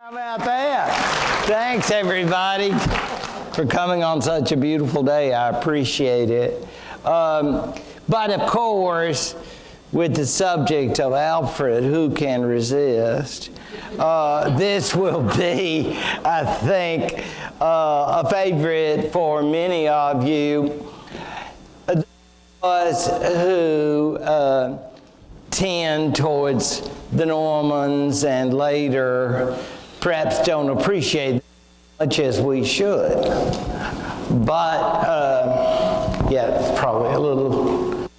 How about that? Thanks, everybody, for coming on such a beautiful day. I appreciate it. But of course, with the subject of Alfred, who can resist? This will be, I think, a favorite for many of you. Those who tend towards the Normans and later perhaps don't appreciate as much as we should. But, yeah, it's probably a little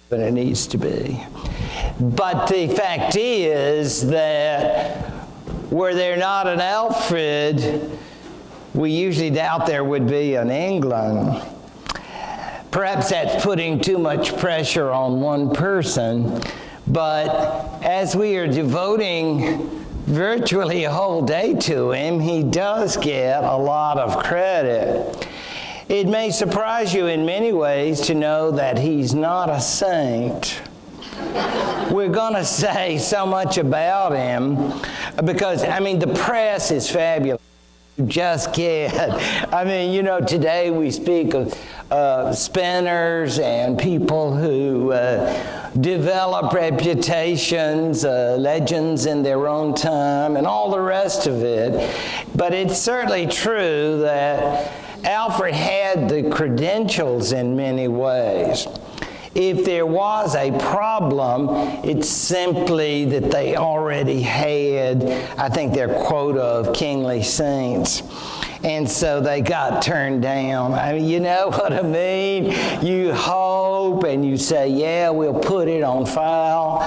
than it needs to be. But the fact is that were there not an Alfred, we usually doubt there would be an England. Perhaps that's putting too much pressure on one person, but as we are devoting virtually a whole day to him, he does get a lot of credit. It may surprise you in many ways to know that he's not a saint. We're going to say so much about him because, I mean, the press is fabulous. Just get. I mean, you know, today we speak of spinners and people who develop reputations, legends in their own time, and all the rest of it. But it's certainly true that Alfred had the credentials in many ways. If there was a problem, it's simply that they already had, I think, their quota of kingly saints. And so they got turned down. I mean, you know what I mean? You hope and you say, yeah, we'll put it on file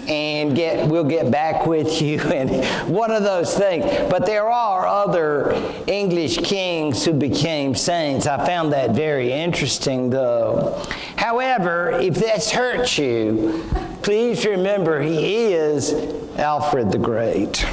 and we'll get back with you, and one of those things. But there are other English kings who became saints. I found that very interesting, though. However, if this hurts you, please remember he is Alfred the Great.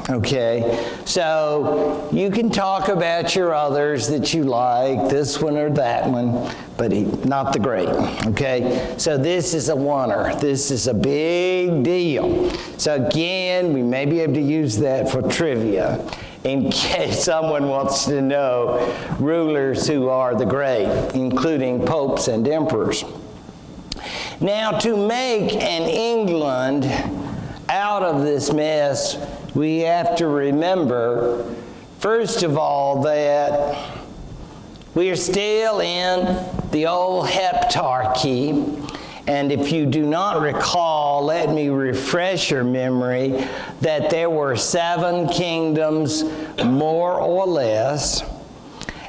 Okay, so you can talk about your others that you like, this one or that one, but not the great, okay? So this is a oneer. This is a big deal. So again, we may be able to use that for trivia in case someone wants to know rulers who are the great, including popes and emperors. Now, to make an England out of this mess, we have to remember, first of all, that we are still in the old heptarchy. And if you do not recall, let me refresh your memory that there were 7 kingdoms, more or less.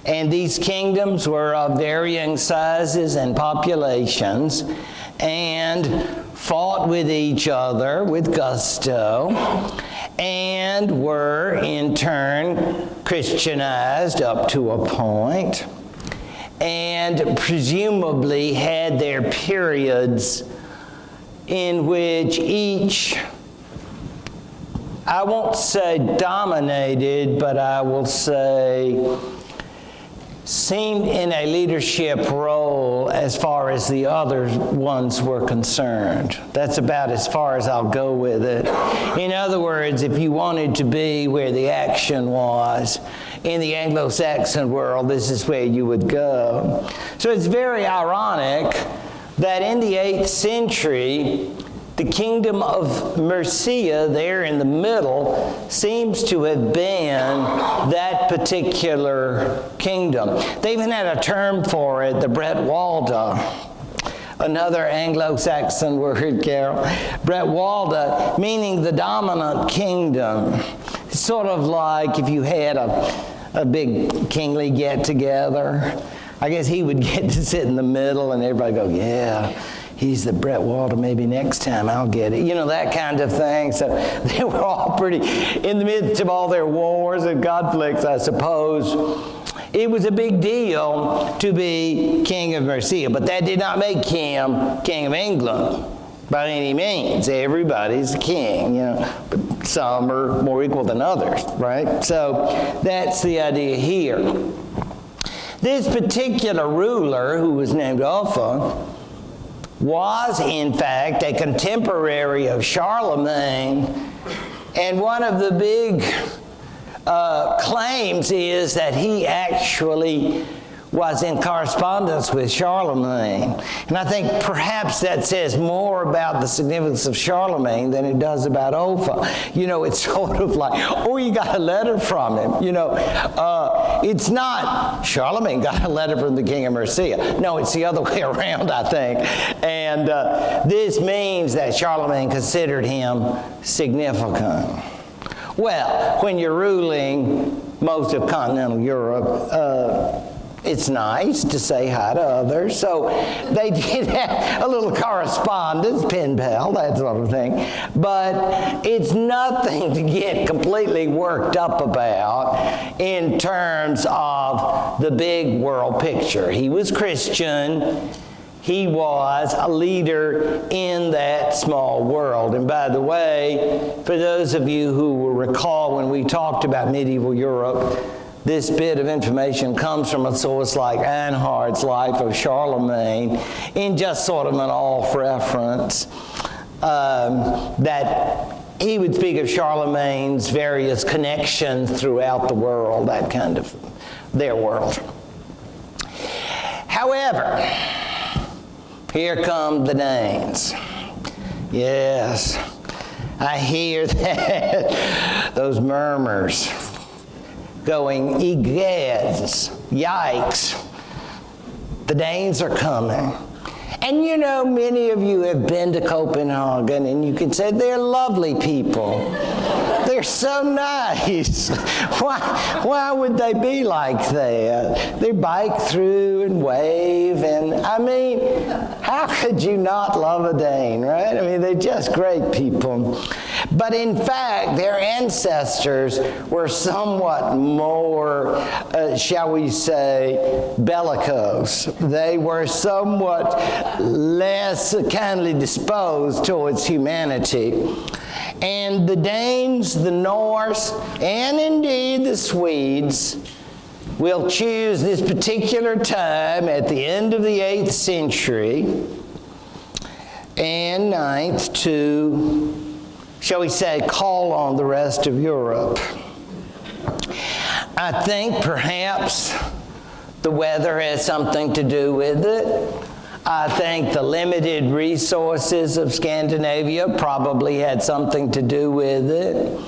And these kingdoms were of varying sizes and populations, and fought with each other with gusto, and were in turn Christianized up to a point, and presumably had their periods in which each, I won't say dominated, but I will say seemed in a leadership role as far as the other ones were concerned. That's about as far as I'll go with it. In other words, if you wanted to be where the action was in the Anglo-Saxon world, this is where you would go. So it's very ironic that in the 8th century, the kingdom of Mercia, there in the middle, seems to have been that particular kingdom. They even had a term for it, the Bretwalda. Another Anglo-Saxon word, Carol. Bretwalda, meaning the dominant kingdom. It's sort of like if you had a big kingly get-together. I guess he would get to sit in the middle and everybody go, yeah, he's the Bretwalda, maybe next time I'll get it. You know, that kind of thing. So they were all pretty, in the midst of all their wars and conflicts, I suppose. It was a big deal to be king of Mercia, but that did not make him king of England by any means. Everybody's a king, you know, but some are more equal than others, right? So that's the idea here. This particular ruler, who was named Alfred, was in fact a contemporary of Charlemagne, and one of the big claims is that he actually was in correspondence with Charlemagne. And I think perhaps that says more about the significance of Charlemagne than it does about Offa. You know, it's sort of like, oh, you got a letter from him. You know, it's not Charlemagne got a letter from the king of Mercia. No, it's the other way around, I think. And this means that Charlemagne considered him significant. Well, when you're ruling most of continental Europe, it's nice to say hi to others. So they did have a little correspondence, pen pal, that sort of thing. But it's nothing to get completely worked up about in terms of the big world picture. He was Christian. He was a leader in that small world. And by the way, for those of you who will recall when we talked about medieval Europe, this bit of information comes from a source like Anhard's Life of Charlemagne in just sort of an off reference, that he would speak of Charlemagne's various connections throughout the world, that kind of their world. However, here come the Danes. Yes, I hear that, those murmurs going, egads, yikes, the Danes are coming. And you know, many of you have been to Copenhagen, and you can say they're lovely people. They're so nice. Why would they be like that? They bike through and wave, and I mean, how could you not love a Dane, right? I mean, they're just great people. But in fact, their ancestors were somewhat more, shall we say, bellicose. They were somewhat less kindly disposed towards humanity. And the Danes, the Norse, and indeed the Swedes will choose this particular time at the end of the 8th century and 9th to, shall we say, call on the rest of Europe. I think perhaps the weather has something to do with it. I think the limited resources of Scandinavia probably had something to do with it.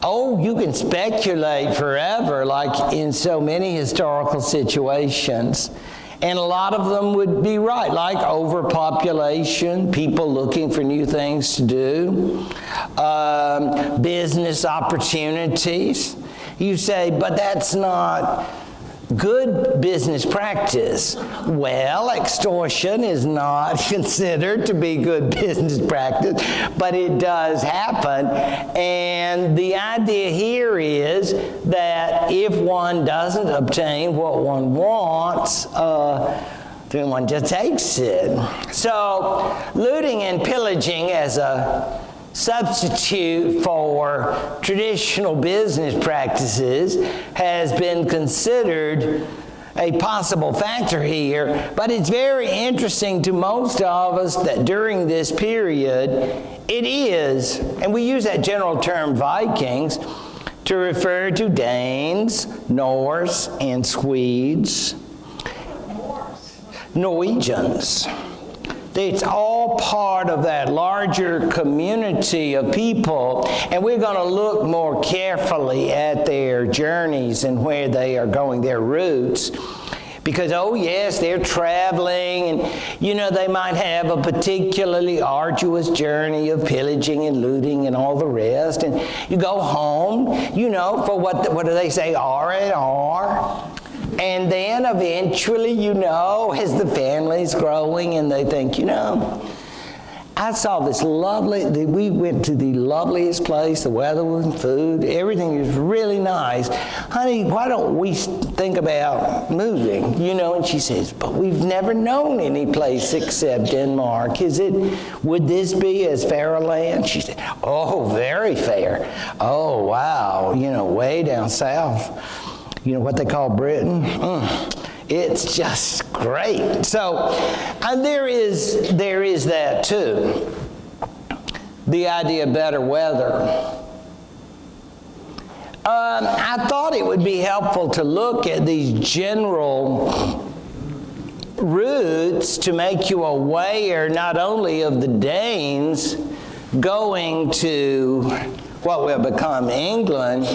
Oh, you can speculate forever, like in so many historical situations. And a lot of them would be right, like overpopulation, people looking for new things to do, business opportunities. You say, but that's not good business practice. Well, extortion is not considered to be good business practice, but it does happen. And the idea here is that if one doesn't obtain what one wants, then one just takes it. So, looting and pillaging as a substitute for traditional business practices has been considered a possible factor here, but it's very interesting to most of us that during this period it is, and we use that general term Vikings to refer to Danes, Norse, and Swedes, Norwegians. It's all part of that larger community of people, and we're going to look more carefully at their journeys and where they are going, their routes. Because, oh yes, they're traveling, and you know, they might have a particularly arduous journey of pillaging and looting and all the rest. And you go home, you know, for what do they say, R&R. And then eventually, you know, as the family's growing and they think, you know, I saw this we went to the loveliest place, the weather was food, everything was really nice. Honey, why don't we think about moving? You know, and she says, but we've never known any place except Denmark. Would this be as fair a land? She said, oh, very fair. Oh, wow, you know, way down south. You know what they call Britain? It's just great. So there is that too. The idea of better weather. I thought it would be helpful to look at these general routes to make you aware not only of the Danes going to what will become England,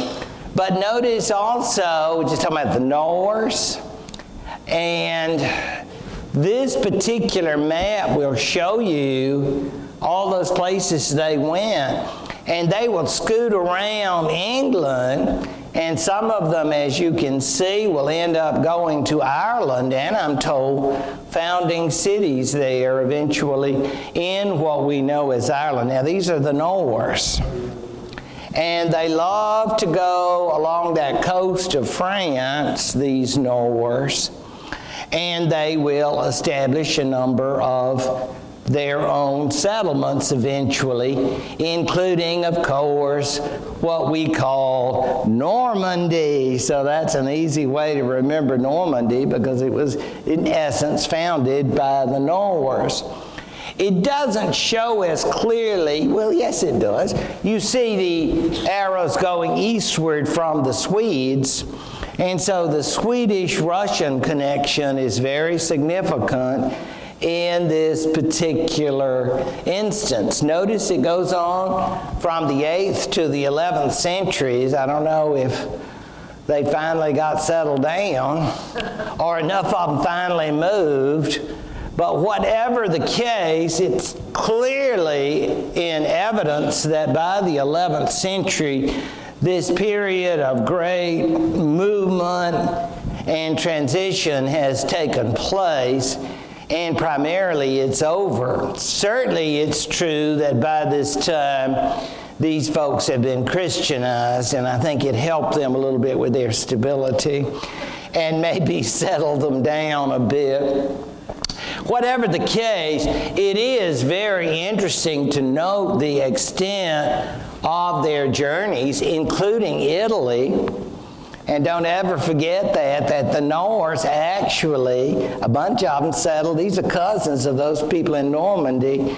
but notice also, we're just talking about the Norse, and this particular map will show you all those places they went, and they will scoot around England, and some of them, as you can see, will end up going to Ireland, and I'm told founding cities there eventually in what we know as Ireland. Now, these are the Norse, and they love to go along that coast of France, these Norse, and they will establish a number of their own settlements eventually, including, of course, what we call Normandy. So that's an easy way to remember Normandy, because it was, in essence, founded by the Norse. It doesn't show as clearly, well, yes, it does. You see the arrows going eastward from the Swedes, and so the Swedish-Russian connection is very significant in this particular instance. Notice it goes on from the 8th to the 11th centuries. I don't know if they finally got settled down or enough of them finally moved, but whatever the case, it's clearly in evidence that by the 11th century, this period of great movement and transition has taken place, and primarily it's over. Certainly it's true that by this time these folks have been Christianized, and I think it helped them a little bit with their stability and maybe settled them down a bit. Whatever the case, it is very interesting to note the extent of their journeys, including Italy. And don't ever forget that the Norse actually, a bunch of them settled, these are cousins of those people in Normandy,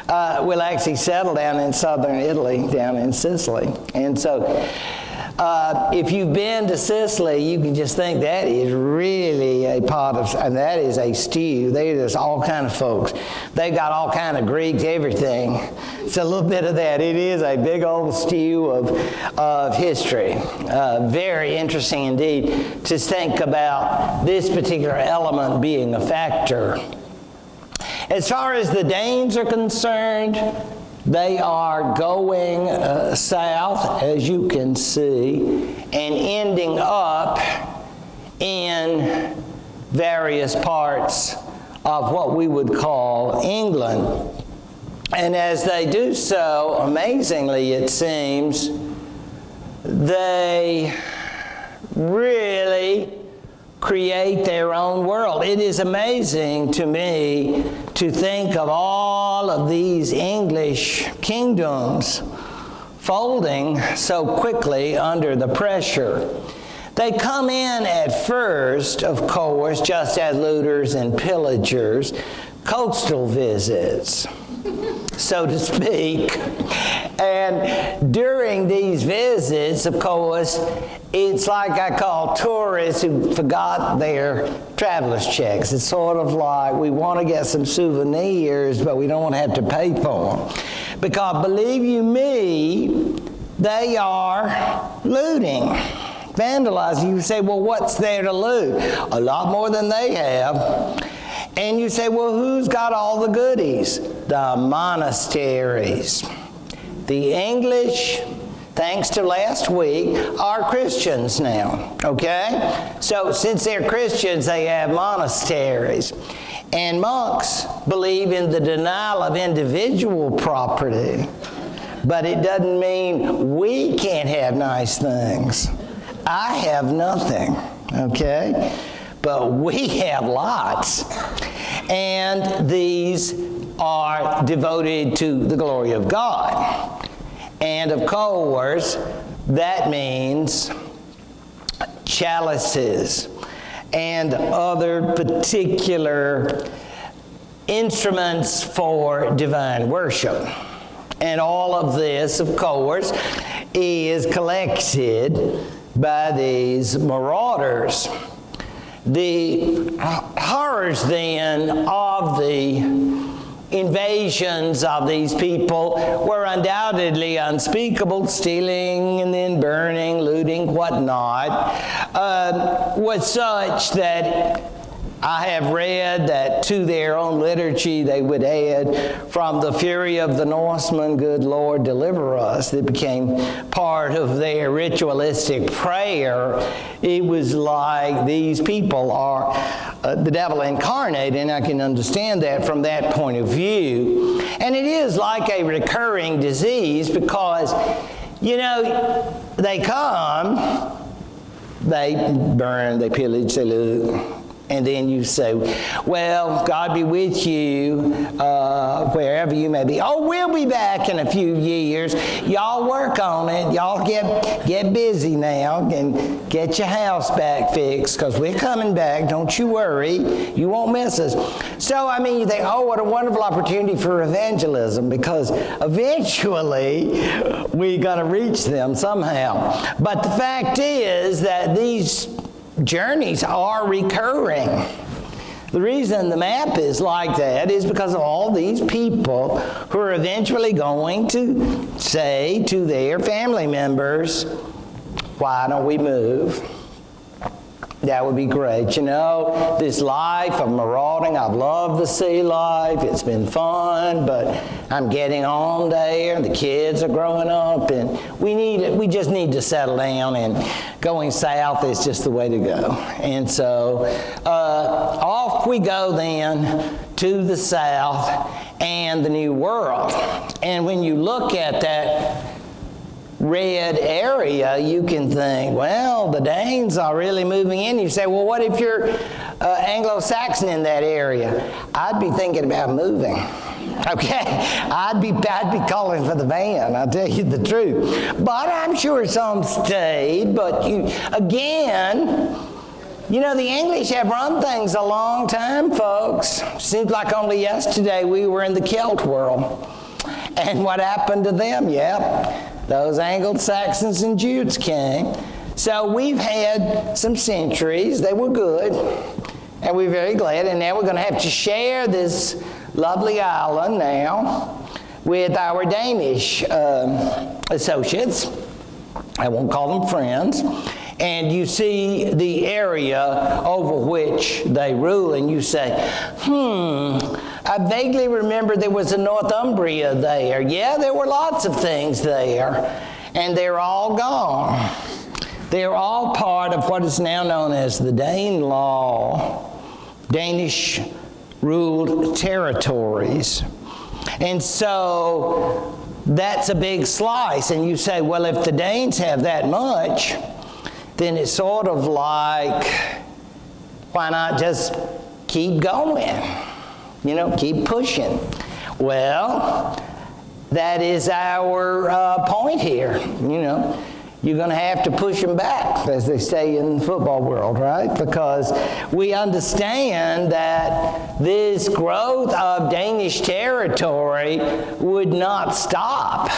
will actually settle down in southern Italy, down in Sicily. And so if you've been to Sicily, you can just think that is really a pot of, and that is a stew. There's all kind of folks. They've got all kind of Greeks, everything. It's a little bit of that. It is a big old stew of history. Very interesting indeed to think about this particular element being a factor. As far as the Danes are concerned, they are going south, as you can see, and ending up in various parts of what we would call England. And as they do so, amazingly it seems, they really create their own world. It is amazing to me to think of all of these English kingdoms folding so quickly under the pressure. They come in at first, of course, just as looters and pillagers, coastal visits, so to speak. And during these visits, of course, it's like I call tourists who forgot their traveler's checks. It's sort of like we want to get some souvenirs, but we don't want to have to pay for them. Because believe you me, they are looting, vandalizing. You say, well, what's there to loot? A lot more than they have. And you say, well, who's got all the goodies? The monasteries. The English, thanks to last week, are Christians now, okay? So since they're Christians, they have monasteries. And monks believe in the denial of individual property. But it doesn't mean we can't have nice things. I have nothing, okay? But we have lots. And these are devoted to the glory of God. And of course, that means chalices and other particular instruments for divine worship. And all of this, of course, is collected by these marauders. The horrors then of the invasions of these people were undoubtedly unspeakable. Stealing and then burning, looting, whatnot, was such that I have read that to their own liturgy they would add, "From the fury of the Norsemen, good Lord, deliver us." It became part of their ritualistic prayer. It was like these people are the devil incarnate, and I can understand that from that point of view. And it is like a recurring disease because, you know, they come, they burn, they pillage, they loot. And then you say, well, God be with you wherever you may be. Oh, we'll be back in a few years. Y'all work on it. Y'all get busy now and get your house back fixed because we're coming back. Don't you worry. You won't miss us. So, I mean, you think, oh, what a wonderful opportunity for evangelism because eventually we're going to reach them somehow. But the fact is that these journeys are recurring. The reason the map is like that is because of all these people who are eventually going to say to their family members, why don't we move? That would be great. You know, this life of marauding, I've loved the sea life. It's been fun, but I'm getting on there, and the kids are growing up, and we just need to settle down, and going south is just the way to go. And so off we go then to the south and the New World. And when you look at that red area, you can think, well, the Danes are really moving in. You say, well, what if you're Anglo-Saxon in that area? I'd be thinking about moving. Okay, I'd be calling for the van, I'll tell you the truth. But I'm sure some stayed. But again, you know, the English have run things a long time, folks. Seems like only yesterday we were in the Celt world. And what happened to them? Yep. Those Anglo-Saxons and Jutes came. So we've had some centuries. They were good. And we're very glad. And now we're going to have to share this lovely island now with our Danish associates. I won't call them friends. And you see the area over which they rule. And you say, I vaguely remember there was a Northumbria there. Yeah, there were lots of things there. And they're all gone. They're all part of what is now known as the Danelaw, Danish ruled territories. And so that's a big slice. And you say, well, if the Danes have that much, then it's sort of like, why not just keep going? You know, keep pushing. Well, that is our point here. You know, you're going to have to push them back, as they say in the football world, right? Because we understand that this growth of Danish territory would not stop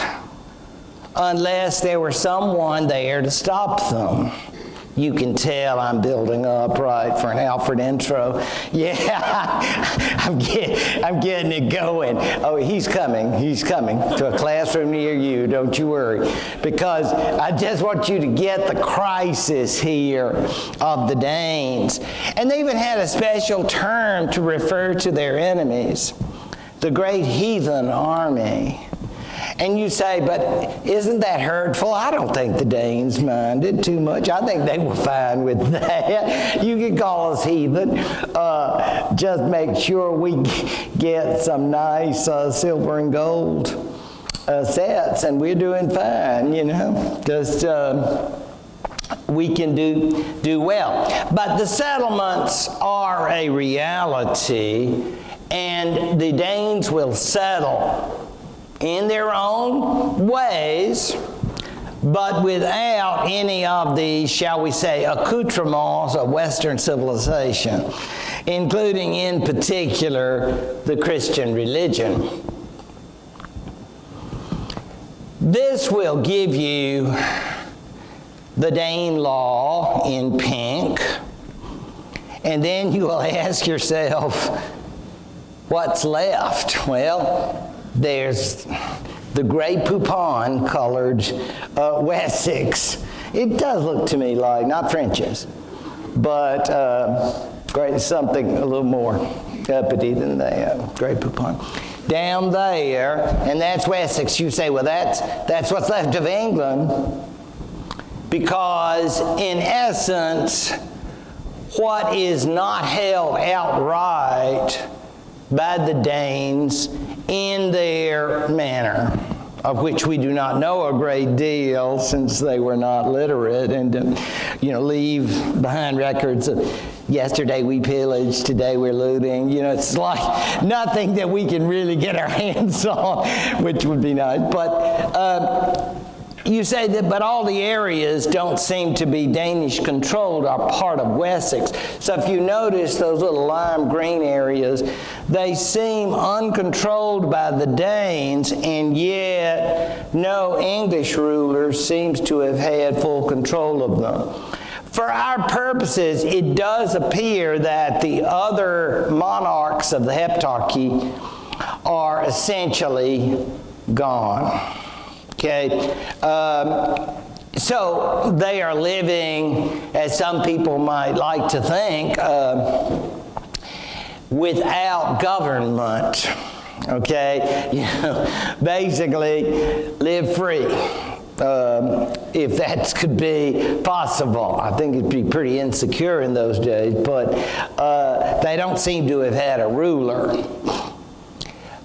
unless there were someone there to stop them. You can tell I'm building up, right, for an Alfred intro. Yeah, I'm getting it going. Oh, he's coming to a classroom near you, don't you worry. Because I just want you to get the crisis here of the Danes. And they even had a special term to refer to their enemies, the great heathen army. And you say, but isn't that hurtful? I don't think the Danes minded too much. I think they were fine with that. You can call us heathen. Just make sure we get some nice silver and gold sets, and we're doing fine, you know. Just we can do well. But the settlements are a reality, and the Danes will settle in their own ways, but without any of the, shall we say, accoutrements of Western civilization, including in particular the Christian religion. This will give you the Danelaw in pink. And then you will ask yourself, what's left? Well, there's the Grey Poupon colored Wessex. It does look to me like, not French's, but something a little more uppity than that, Grey Poupon. Down there, and that's Wessex. You say, well, that's what's left of England, because in essence, what is not held outright by the Danes in their manner, of which we do not know a great deal since they were not literate and leave behind records of yesterday we pillaged, today we're looting. It's like nothing that we can really get our hands on, which would be nice. But you say that, but all the areas don't seem to be Danish controlled, are part of Wessex. So if you notice those little lime green areas, they seem uncontrolled by the Danes, and yet no English ruler seems to have had full control of them. For our purposes, it does appear that the other monarchs of the Heptarchy are essentially gone. Okay, so they are living, as some people might like to think, without government. Okay, basically live free, if that could be possible. I think it'd be pretty insecure in those days, but they don't seem to have had a ruler.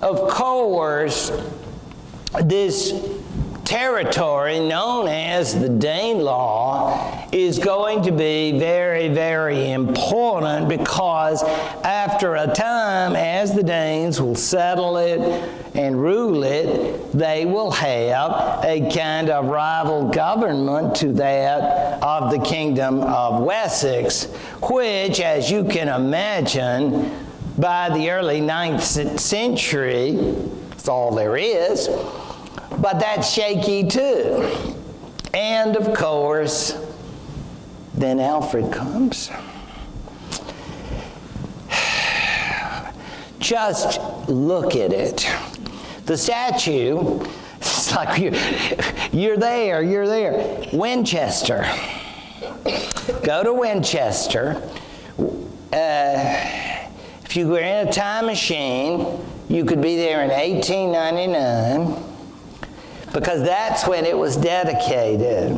Of course, this territory known as the Danelaw is going to be very, very important, because after a time, as the Danes will settle it and rule it, they will have a kind of rival government to that of the Kingdom of Wessex, which, as you can imagine, by the early 9th century, that's all there is. But that's shaky too. And of course, then Alfred comes. Just look at it. The statue, it's like you're there. Winchester. Go to Winchester. If you were in a time machine, you could be there in 1899. Because that's when it was dedicated.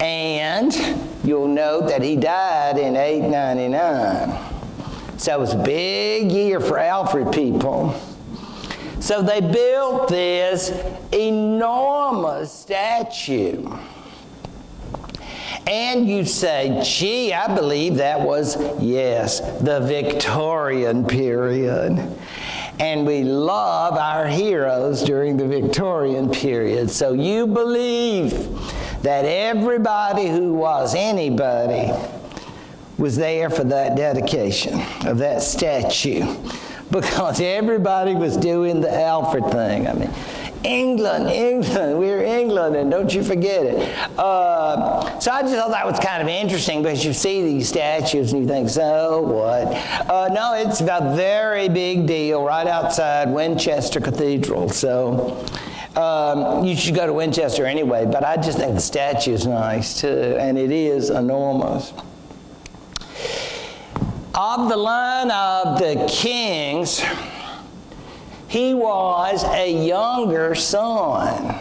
And you'll note that he died in 899. So it was a big year for Alfred people. So they built this enormous statue. And you say, gee, I believe that was, yes, the Victorian period. And we love our heroes during the Victorian period. So you believe that everybody who was anybody was there for that dedication of that statue, because everybody was doing the Alfred thing. I mean, England, we're England, and don't you forget it. So I just thought that was kind of interesting, because you see these statues and you think, so what? No, it's a very big deal right outside Winchester Cathedral. So you should go to Winchester anyway, but I just think the statue is nice too, and it is enormous. Of the line of the kings, he was a younger son.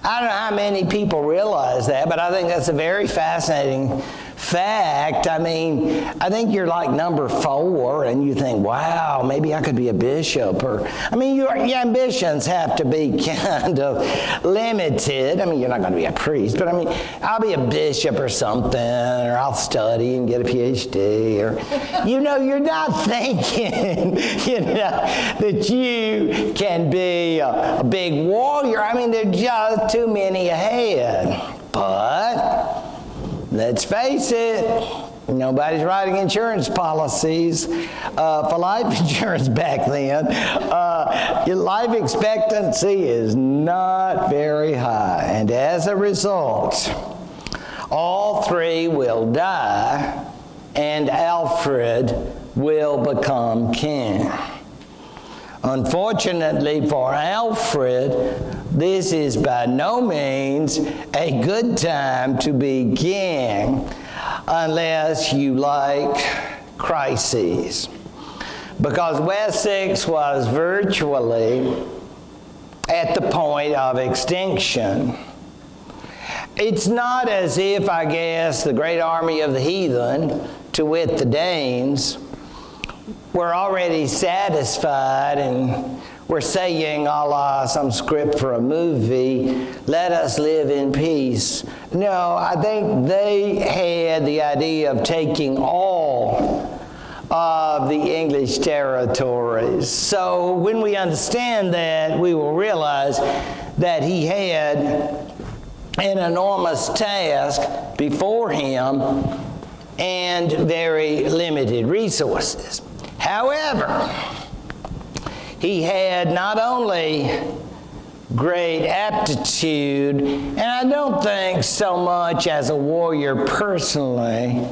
I don't know how many people realize that, but I think that's a very fascinating fact. I mean, I think you're like number 4, and you think, wow, maybe I could be a bishop. Or, I mean, your ambitions have to be kind of limited. I mean, you're not going to be a priest, but I mean, I'll be a bishop or something, or I'll study and get a PhD, or, you're not thinking, that you can be a big warrior. I mean, there's just too many ahead. But let's face it, Nobody's writing insurance policies for life insurance back then. Your life expectancy is not very high. And as a result, all three will die, and Alfred will become king. Unfortunately for Alfred, this is by no means a good time to be king unless you like crises. Because Wessex was virtually at the point of extinction. It's not as if, I guess, the great army of the heathen, to wit the Danes, were already satisfied and were saying, a la some script for a movie, let us live in peace. No, I think they had the idea of taking all of the English territories. So when we understand that, we will realize that he had an enormous task before him and very limited resources. However, he had not only great aptitude, and I don't think so much as a warrior personally,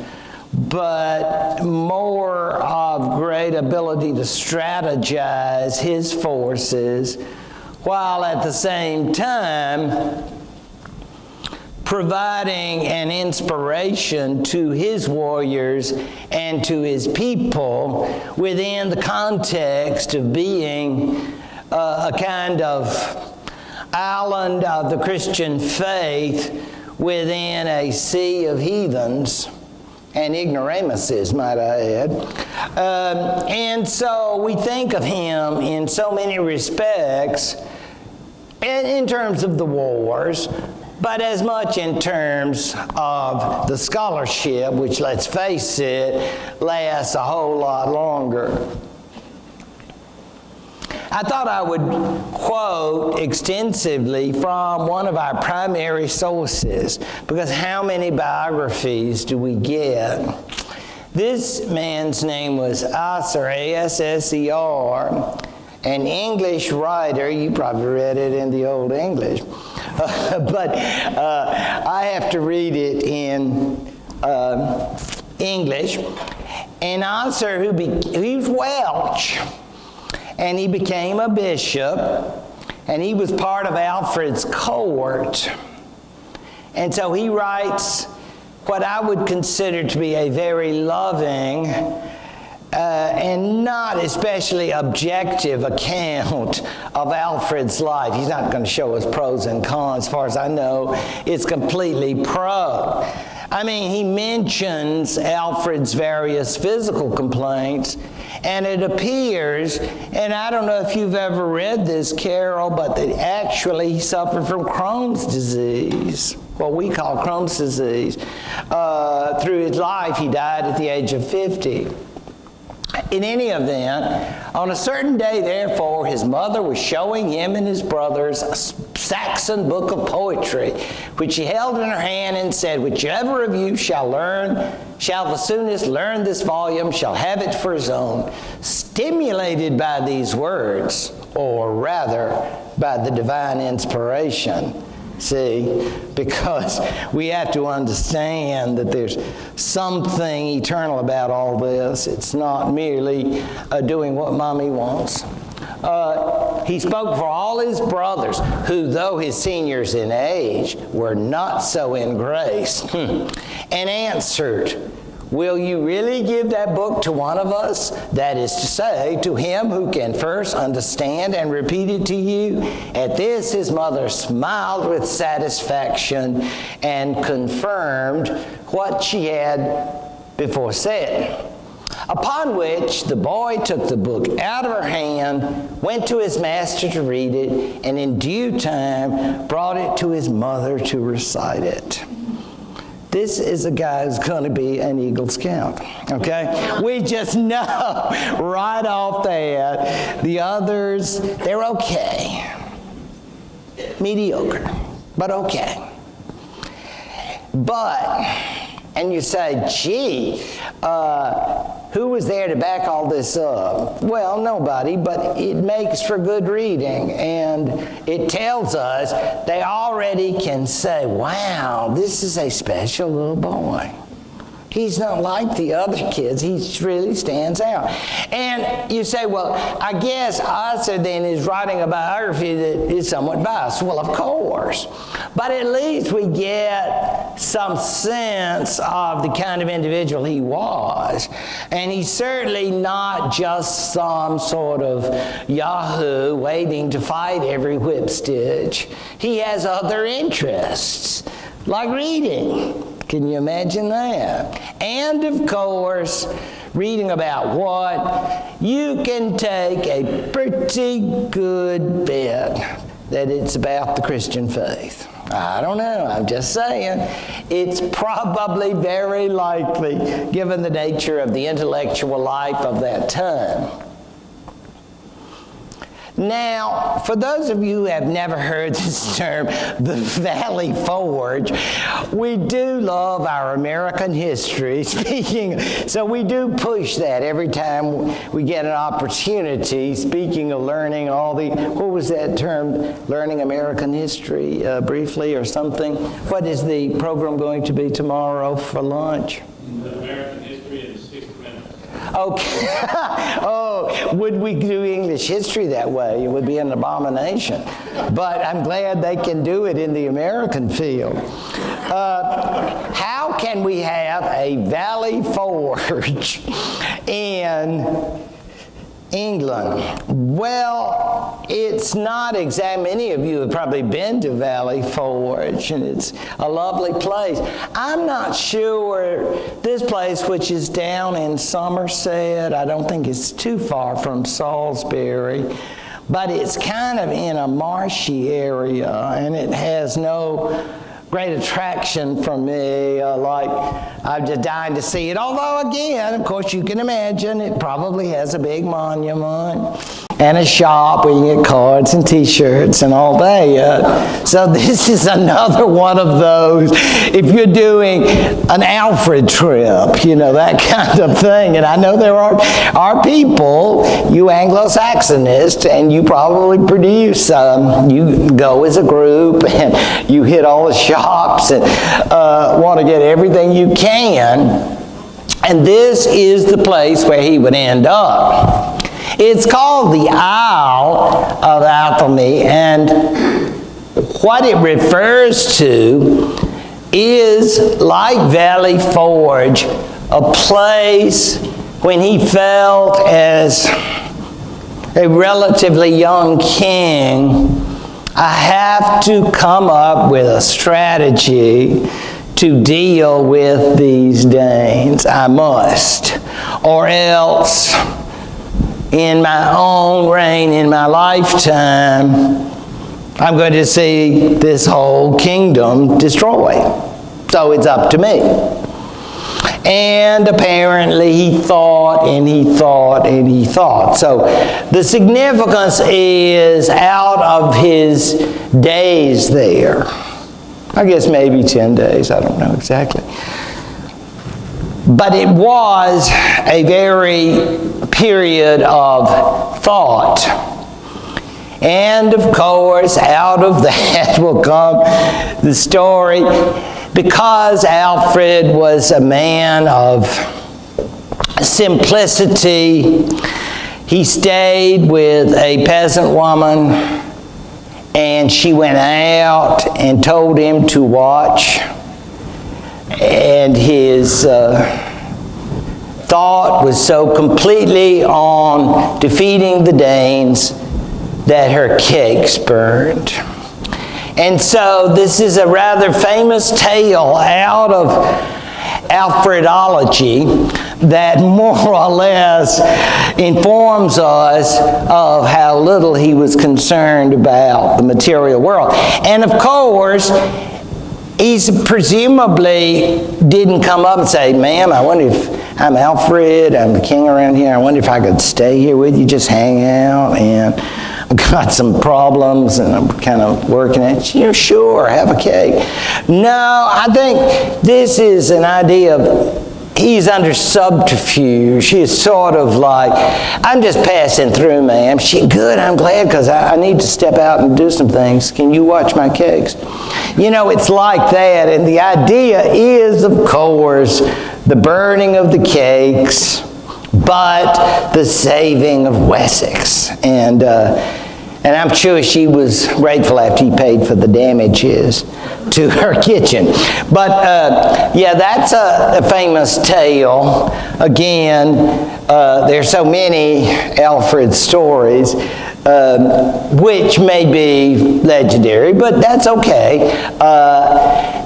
but more of great ability to strategize his forces, while at the same time providing an inspiration to his warriors and to his people within the context of being a kind of island of the Christian faith within a sea of heathens and ignoramuses, might I add. And so we think of him in so many respects, in terms of the wars, but as much in terms of the scholarship, which, let's face it, lasts a whole lot longer. I thought I would quote extensively from one of our primary sources, because how many biographies do we get? This man's name was Asser, A-S-S-E-R, an English writer. You probably read it in the Old English. But I have to read it in English. And Asser, he was Welsh, and he became a bishop, and he was part of Alfred's court. And so he writes what I would consider to be a very loving and not especially objective account of Alfred's life. He's not going to show us pros and cons. As far as I know, it's completely pro. I mean, he mentions Alfred's various physical complaints, and it appears, and I don't know if you've ever read this, Carol, but that actually he suffered from Crohn's disease, what we call Crohn's disease. Through his life, he died at the age of 50. In any event, on a certain day, therefore, his mother was showing him and his brothers a Saxon book of poetry, which she held in her hand and said, whichever of you shall the soonest learn this volume, shall have it for his own. Stimulated by these words, or rather, by the divine inspiration. See, because we have to understand that there's something eternal about all this. It's not merely doing what mommy wants. He spoke for all his brothers, who, though his seniors in age, were not so in grace, and answered, will you really give that book to one of us? That is to say, to him who can first understand and repeat it to you? At this, his mother smiled with satisfaction and confirmed what she had before said. Upon which the boy took the book out of her hand, went to his master to read it, and in due time brought it to his mother to recite it. This is a guy who's going to be an Eagle Scout, okay? We just know right off that. The others, they're okay. Mediocre, but okay. But And you say, gee, who was there to back all this up? Well, nobody, but it makes for good reading. And it tells us they already can say, wow, this is a special little boy. He's not like the other kids. He really stands out. And you say, well, I guess Asa then is writing a biography that is somewhat biased. Well, of course. But at least we get some sense of the kind of individual he was. And he's certainly not just some sort of yahoo waiting to fight every whip stitch. He has other interests, like reading. Can you imagine that? And of course, reading about what? You can take a pretty good bet that it's about the Christian faith. I don't know, I'm just saying. It's probably very likely, given the nature of the intellectual life of that time. Now, for those of you who have never heard this term, the Valley Forge, we do love our American history, so we do push that every time we get an opportunity, speaking of learning what was that term, learning American history briefly or something? What is the program going to be tomorrow for lunch? American history in 6 minutes. Okay. Oh, would we do English history that way? It would be an abomination. But I'm glad they can do it in the American field. How can we have a Valley Forge in England? Well, it's not exactly, many of you have probably been to Valley Forge, and it's a lovely place. I'm not sure this place, which is down in Somerset, I don't think it's too far from Salisbury, but it's kind of in a marshy area, and it has no great attraction for me, like I'm just dying to see it. Although again, of course, you can imagine it probably has a big monument and a shop where you get cards and t-shirts and all that. So this is another one of those, if you're doing an Alfred trip, you know, that kind of thing. And I know there are people, you Anglo-Saxonists, and you probably produce, you go as a group and you hit all the shops and want to get everything you can. And this is the place where he would end up. It's called the Isle of Athelney, and what it refers to is, like Valley Forge, a place when he felt as a relatively young king, I have to come up with a strategy to deal with these Danes. I must. Or else, in my own reign, in my lifetime, I'm going to see this whole kingdom destroyed. So it's up to me. And apparently he thought and he thought and he thought. So the significance is out of his days there. I guess maybe 10 days, I don't know exactly. But it was a very period of thought. And of course, out of that will come the story. Because Alfred was a man of simplicity, he stayed with a peasant woman, and she went out and told him to watch. And his thought was so completely on defeating the Danes that her cakes burned. And so this is a rather famous tale out of Alfredology that more or less informs us of how little he was concerned about the material world. And of course, he presumably didn't come up and say, ma'am, I wonder if I'm Alfred, I'm the king around here, I wonder if I could stay here with you, just hang out. And got some problems and I'm kind of working at it. You know, sure, have a cake. No, I think this is an idea of he's under subterfuge. He's sort of like, I'm just passing through, ma'am. Good, I'm glad, because I need to step out and do some things. Can you watch my cakes? You know, it's like that. And the idea is, of course, the burning of the cakes, but the saving of Wessex. And I'm sure she was grateful after he paid for the damages to her kitchen. But yeah, that's a famous tale. Again, there's so many Alfred stories, which may be legendary, but that's okay.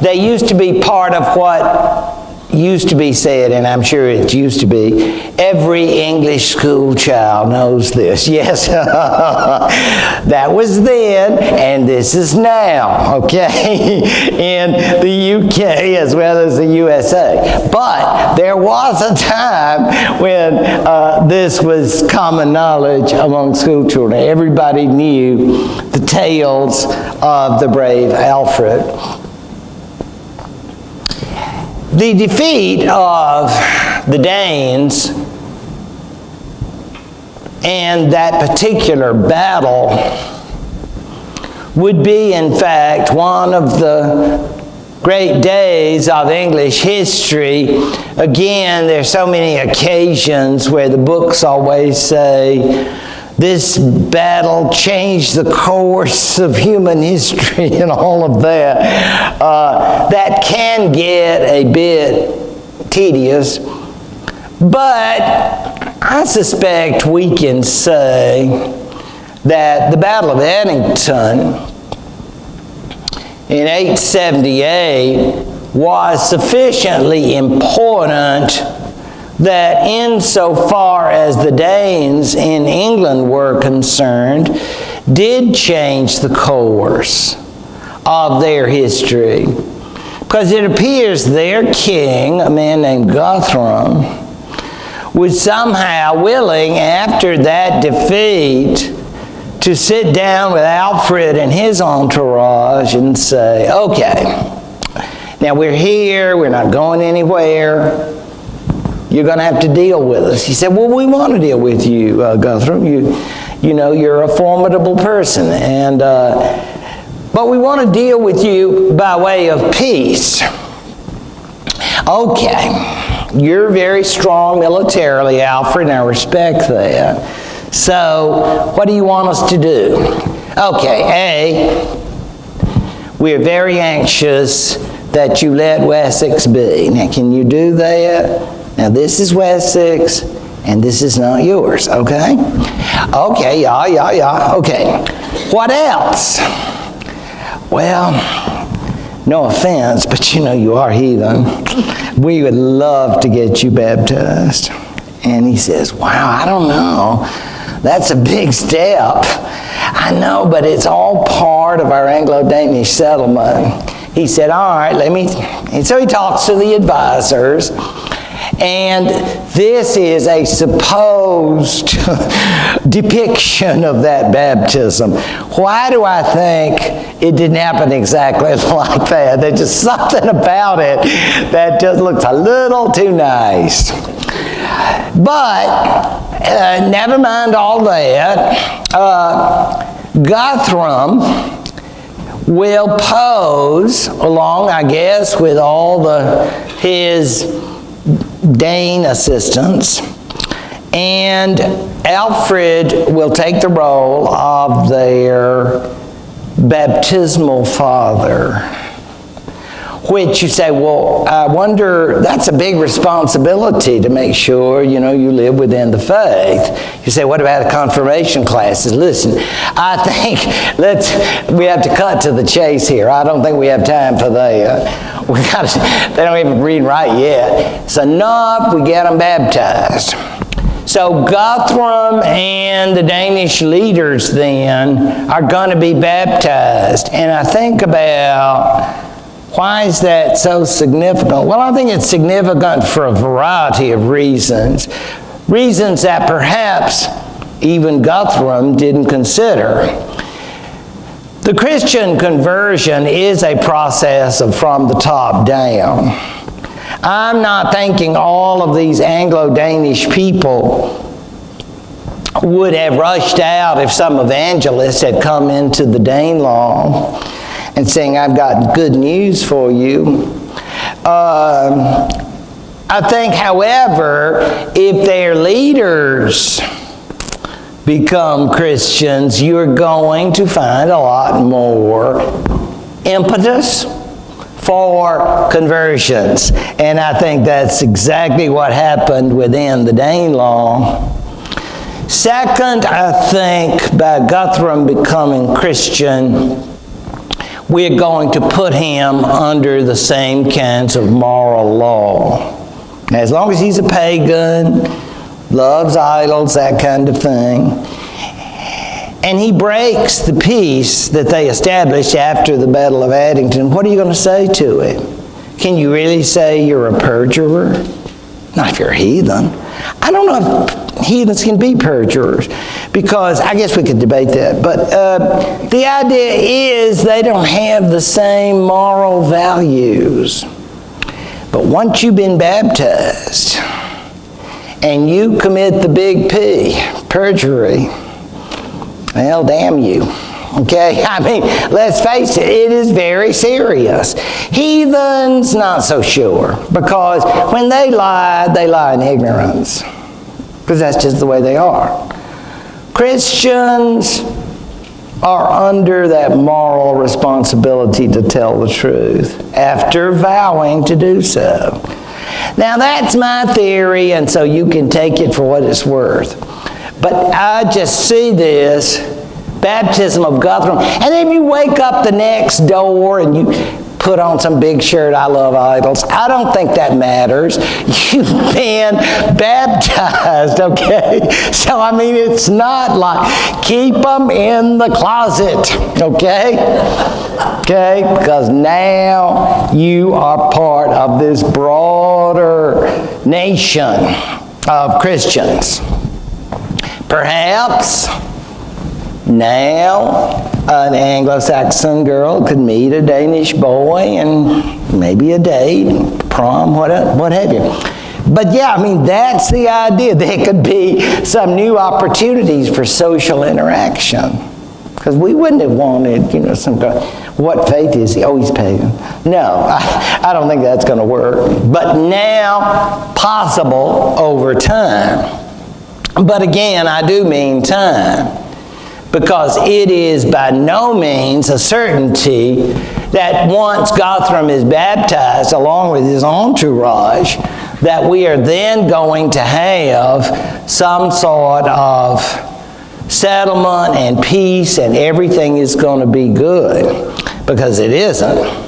They used to be part of what used to be said, and I'm sure it used to be, every English school child knows this. Yes, that was then, and this is now, okay, in the UK as well as the USA. But there was a time when this was common knowledge among school children. Everybody knew the tales of the brave Alfred. The defeat of the Danes and that particular battle would be, in fact, one of the great days of English history. Again, there's so many occasions where the books always say, this battle changed the course of human history and all of that. That can get a bit tedious, but I suspect we can say that the Battle of Edington in 878 was sufficiently important that insofar as the Danes in England were concerned, did change the course of their history. Because it appears their king, a man named Guthrum, was somehow willing, after that defeat, to sit down with Alfred and his entourage and say, okay, now we're here, we're not going anywhere, you're going to have to deal with us. He said, well, we want to deal with you, Guthrum. You know, you're a formidable person, and but we want to deal with you by way of peace. Okay, you're very strong militarily, Alfred, and I respect that. So, what do you want us to do? Okay, A, we're very anxious that you let Wessex be. Now, can you do that? Now, this is Wessex, and this is not yours, okay? Okay, yeah, okay. What else? Well, no offense, but you know you are heathen. We would love to get you baptized. And he says, wow, I don't know. That's a big step. I know, but it's all part of our Anglo-Danish settlement. He said, all right, and so he talks to the advisors. And this is a supposed depiction of that baptism. Why do I think it didn't happen exactly like that? There's just something about it that just looks a little too nice. But never mind all that. Guthrum will pose along, I guess, with all his Dane assistants, and Alfred will take the role of their baptismal father. Which you say, well, I wonder, that's a big responsibility to make sure, you know, you live within the faith. You say, what about the confirmation classes? Listen, I think we have to cut to the chase here. I don't think we have time for that. They don't even read and write yet. It's enough we get them baptized. So Guthrum and the Danish leaders then are going to be baptized. And I think about, why is that so significant? Well, I think it's significant for a variety of reasons. Reasons that perhaps even Guthrum didn't consider. The Christian conversion is a process of from the top down. I'm not thinking all of these Anglo-Danish people would have rushed out if some evangelist had come into the Danelaw and saying, I've got good news for you. I think, however, if their leaders become Christians, you're going to find a lot more impetus for conversions. And I think that's exactly what happened within the Danelaw. Second, I think by Guthrum becoming Christian, we're going to put him under the same kinds of moral law. As long as he's a pagan, loves idols, that kind of thing, and he breaks the peace that they established after the Battle of Addington, what are you going to say to him? Can you really say you're a perjurer? Not if you're a heathen. I don't know if heathens can be perjurers, because I guess we could debate that. But the idea is they don't have the same moral values. But once you've been baptized and you commit the big P, perjury, well, damn you. Okay? I mean, let's face it, it is very serious. Heathens, not so sure, because when they lie in ignorance, because that's just the way they are. Christians are under that moral responsibility to tell the truth after vowing to do so. Now, that's my theory, and so you can take it for what it's worth. But I just see this baptism of Guthrum, and then you wake up the next door and you put on some big shirt, I love idols. I don't think that matters. You've been baptized, okay? So, I mean, it's not like keep them in the closet, okay? Okay? Because now you are part of this broader nation of Christians. Perhaps now an Anglo-Saxon girl could meet a Danish boy and maybe a date, prom, what have you. But yeah, I mean, that's the idea. There could be some new opportunities for social interaction. Because we wouldn't have wanted, some guy, what faith is he? Oh, he's pagan. No, I don't think that's going to work. But now, possible over time. But again, I do mean time. Because it is by no means a certainty that once Guthrum is baptized along with his entourage, that we are then going to have some sort of settlement and peace and everything is going to be good. Because it isn't.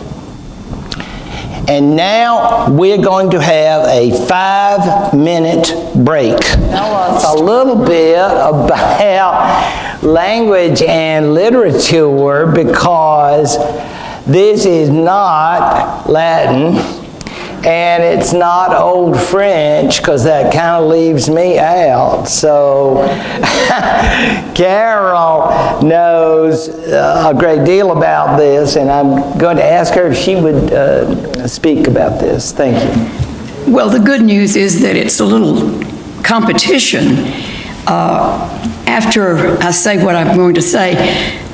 And now we're going to have a 5-minute break. Tell us a little bit about language and literature, because this is not Latin and it's not Old French, because that kind of leaves me out. So Carol knows a great deal about this, and I'm going to ask her if she would speak about this. Thank you. Well, the good news is that it's a little competition. After I say what I'm going to say,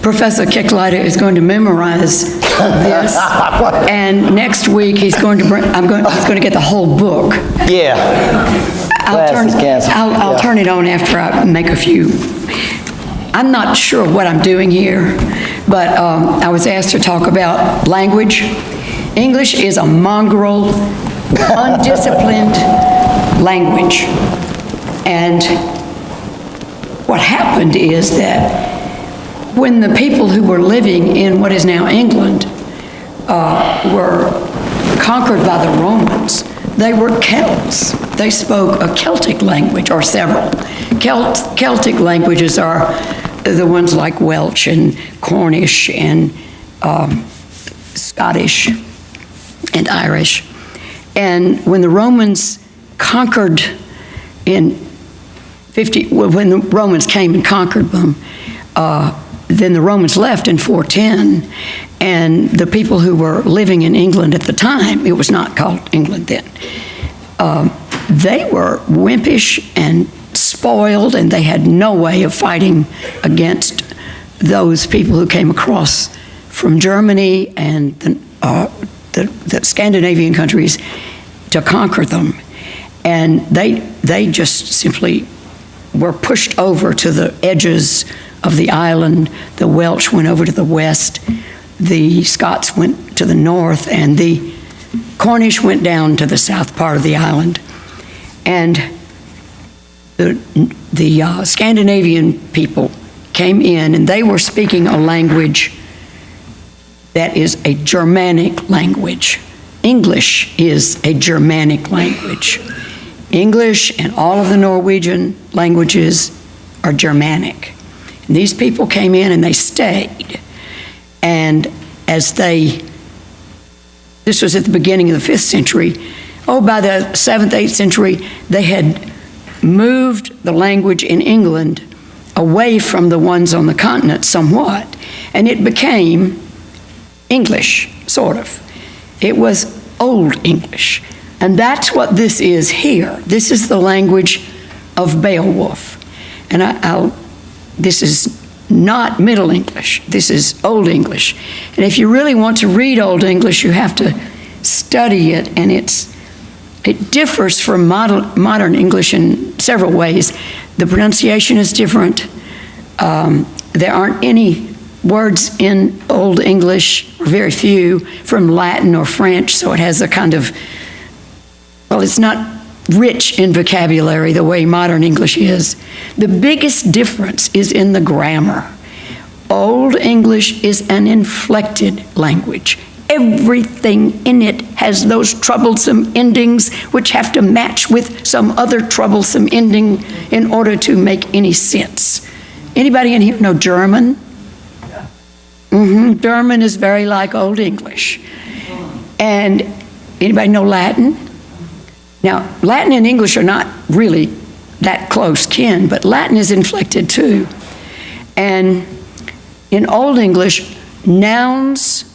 Professor Keckleiter is going to memorize this, and next week he's going to he's going to get the whole book. Yeah. I'll turn it on after I make a few. I'm not sure what I'm doing here, but I was asked to talk about language. English is a mongrel, undisciplined language, and what happened is that when the people who were living in what is now England were conquered by the Romans, they were Celts. They spoke a Celtic language, or several. Celtic languages are the ones like Welsh and Cornish and Scottish and Irish. And when the Romans conquered in when the Romans came and conquered them, then the Romans left in 410, and the people who were living in England at the time, it was not called England then, they were wimpish and spoiled, and they had no way of fighting against those people who came across from Germany and the Scandinavian countries to conquer them. And they just simply were pushed over to the edges of the island. The Welsh went over to the west, the Scots went to the north, and the Cornish went down to the south part of the island. And the Scandinavian people came in, and they were speaking a language that is a Germanic language. English is a Germanic language. English and all of the Norwegian languages are Germanic. And these people came in and they stayed. And this was at the beginning of the 5th century, by the 7th, 8th century, they had moved the language in England away from the ones on the continent somewhat, and it became English, sort of. It was Old English. And that's what this is here. This is the language of Beowulf. And this is not Middle English. This is Old English. And if you really want to read Old English, you have to study it, and it differs from modern English in several ways. The pronunciation is different. There aren't any words in Old English, or very few, from Latin or French, so it has a kind of, it's not rich in vocabulary the way modern English is. The biggest difference is in the grammar. Old English is an inflected language. Everything in it has those troublesome endings which have to match with some other troublesome ending in order to make any sense. Anybody in here know German? German is very like Old English. And anybody know Latin? Now, Latin and English are not really that close kin, but Latin is inflected too. And in Old English, nouns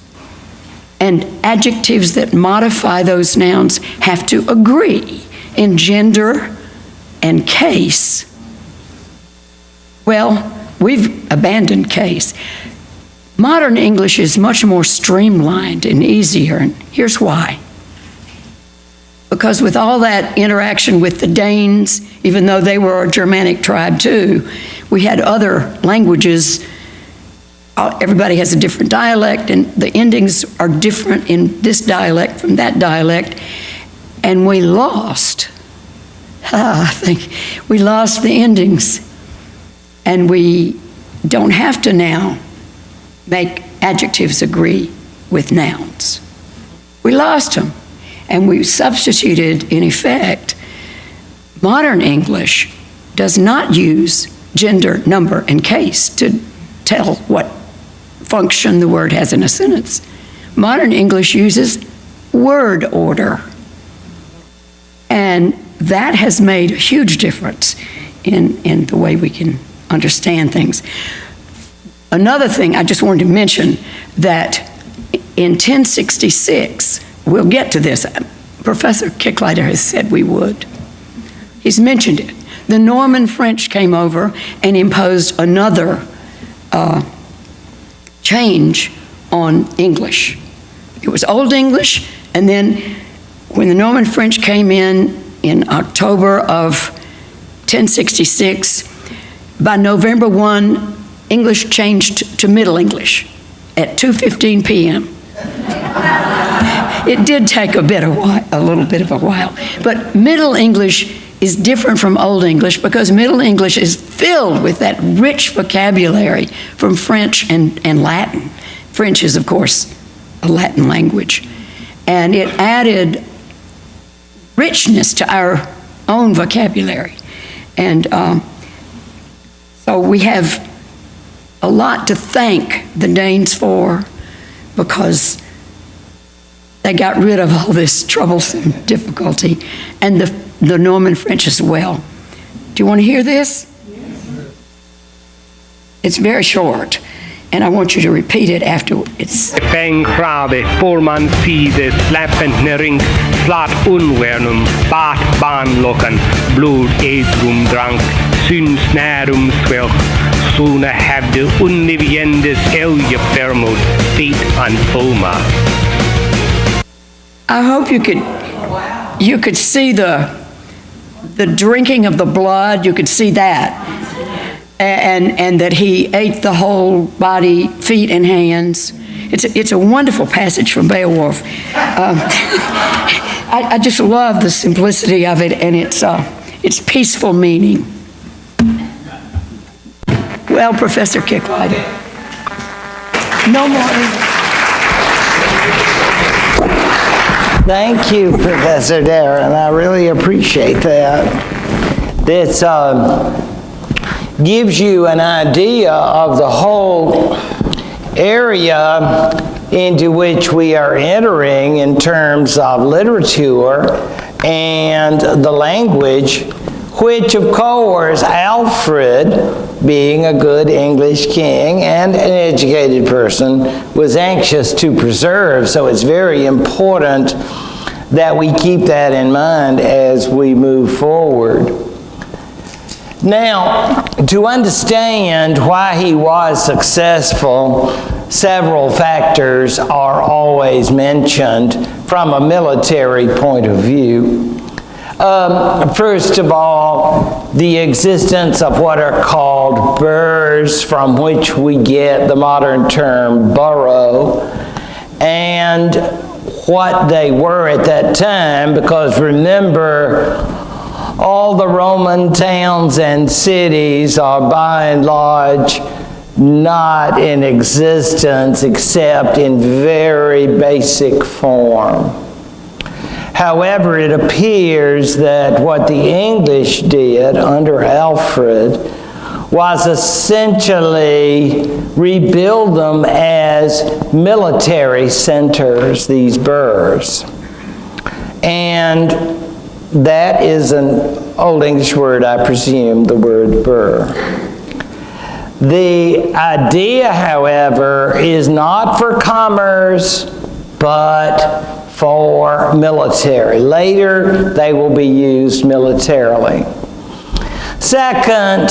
and adjectives that modify those nouns have to agree in gender and case. Well, we've abandoned case. Modern English is much more streamlined and easier, and here's why. Because with all that interaction with the Danes, even though they were a Germanic tribe too, we had other languages. Everybody has a different dialect, and the endings are different in this dialect from that dialect. And we lost, I think, we lost the endings. And we don't have to now make adjectives agree with nouns. We lost them. And we substituted, in effect, modern English does not use gender, number, and case to tell what function the word has in a sentence. Modern English uses word order. And that has made a huge difference in the way we can understand things. Another thing I just wanted to mention, that in 1066, we'll get to this. Professor Kicklighter has said we would. He's mentioned it. The Norman French came over and imposed another change on English. It was Old English, and then when the Norman French came in October of 1066, by November 1, English changed to Middle English at 2:15 p.m. It did take a little bit of a while, but Middle English is different from Old English because Middle English is filled with that rich vocabulary from French and Latin. French is, of course, a Latin language, and it added richness to our own vocabulary. And so we have a lot to thank the Danes for, because they got rid of all this troublesome difficulty, and the Norman French as well. Do you want to hear this? It's very short, and I want you to repeat it after it's... Fänggrave, Forman Fides, Läppentnering, Slat Unvernum, Bat Banlokan, Blod Edrum Drank, Synsnärum Svälch, Sona Hävde Unniviendes Elgefermod, Dit an Foma. I hope you could see the drinking of the blood. You could see that, and that he ate the whole body, feet and hands. It's a wonderful passage from Beowulf. I just love the simplicity of it, and its peaceful meaning. Well, Professor Kicklide, no more. Thank you, Professor Darren. I really appreciate that. This gives you an idea of the whole area into which we are entering in terms of literature and the language, which, of course, Alfred, being a good English king and an educated person, was anxious to preserve. So it's very important that we keep that in mind as we move forward. Now, to understand why he was successful, several factors are always mentioned from a military point of view. First of all, the existence of what are called burhs, from which we get the modern term borough, and what they were at that time, because remember, all the Roman towns and cities are by and large not in existence except in very basic form. However, it appears that what the English did under Alfred was essentially rebuild them as military centers, these burhs. And that is an Old English word, I presume, the word burh. The idea, however, is not for commerce, but for military. Later, they will be used militarily. Second,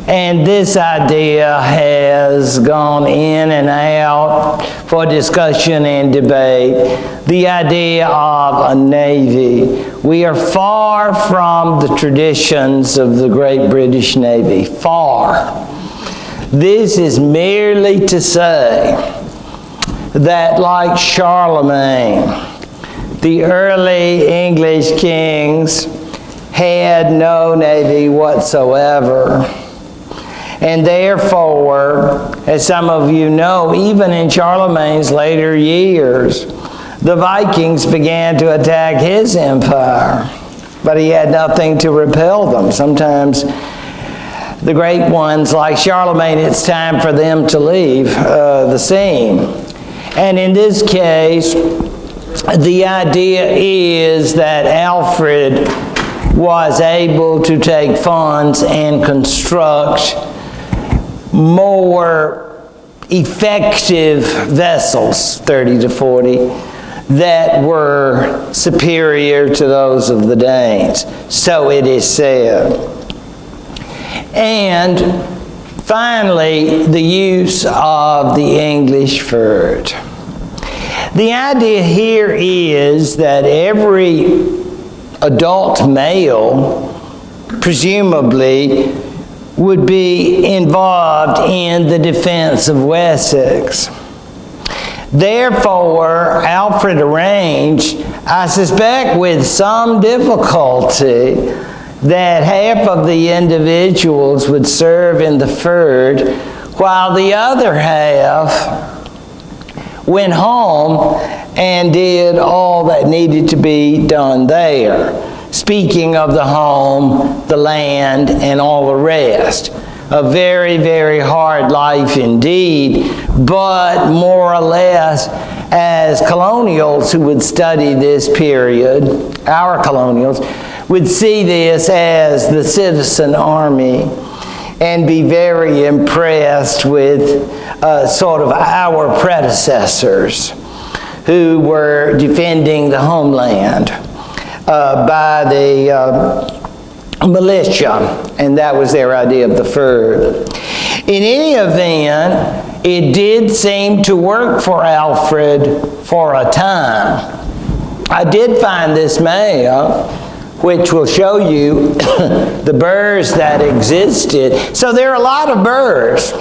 and this idea has gone in and out for discussion and debate, the idea of a navy. We are far from the traditions of the great British Navy, far. This is merely to say that, like Charlemagne, the early English kings had no navy whatsoever. And therefore, as some of you know, even in Charlemagne's later years, the Vikings began to attack his empire, but he had nothing to repel them. Sometimes the great ones, like Charlemagne, it's time for them to leave the scene. And in this case, the idea is that Alfred was able to take funds and construct more effective vessels, 30 to 40, that were superior to those of the Danes. So it is said. And finally, the use of the English ford. The idea here is that every adult male, presumably, would be involved in the defense of Wessex. Therefore, Alfred arranged, I suspect with some difficulty, that half of the individuals would serve in the ford, while the other half went home and did all that needed to be done there. Speaking of the home, the land, and all the rest. A very, very hard life indeed, but more or less, as colonials who would study this period, our colonials, would see this as the citizen army and be very impressed with sort of our predecessors who were defending the homeland by the militia, and that was their idea of the Ferd. In any event, it did seem to work for Alfred for a time. I did find this map, which will show you the burrs that existed. So there are a lot of burrs.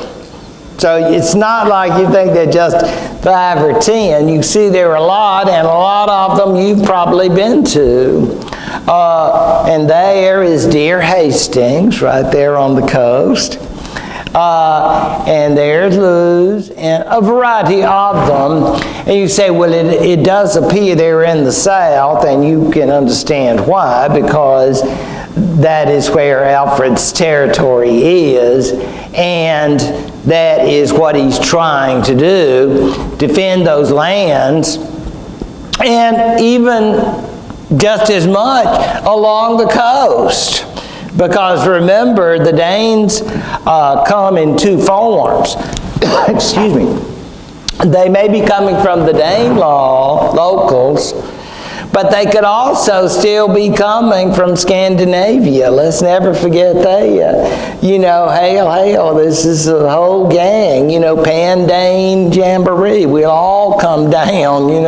So it's not like you think they're just 5 or 10. You see there are a lot, and a lot of them you've probably been to. And there is Dear Hastings, right there on the coast. And there's Lewes, and a variety of them. And you say, well, it does appear they're in the South, and you can understand why, because that is where Alfred's territory is, and that is what he's trying to do, defend those lands, and even just as much along the coast. Because remember, the Danes come in 2 forms. Excuse me. They may be coming from the Danelaw locals, but they could also still be coming from Scandinavia. Let's never forget that. Hail, hail, this is a whole gang, Pan-Dane Jamboree. We'll all come down, and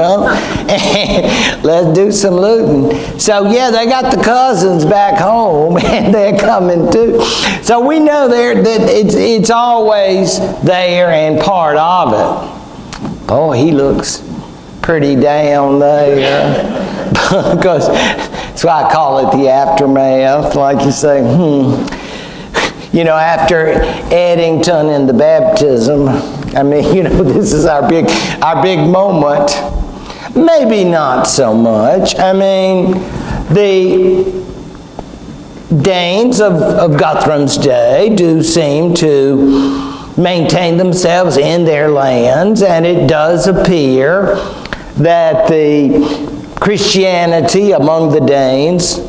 let's do some looting. So yeah, they got the cousins back home, and they're coming too. So we know that it's always there and part of it. Oh, he looks pretty down there. Because that's why I call it the aftermath. Like you say, after Addington and the baptism, this is our big moment. Maybe not so much. The Danes of Guthrum's day do seem to maintain themselves in their lands, and it does appear that the Christianity among the Danes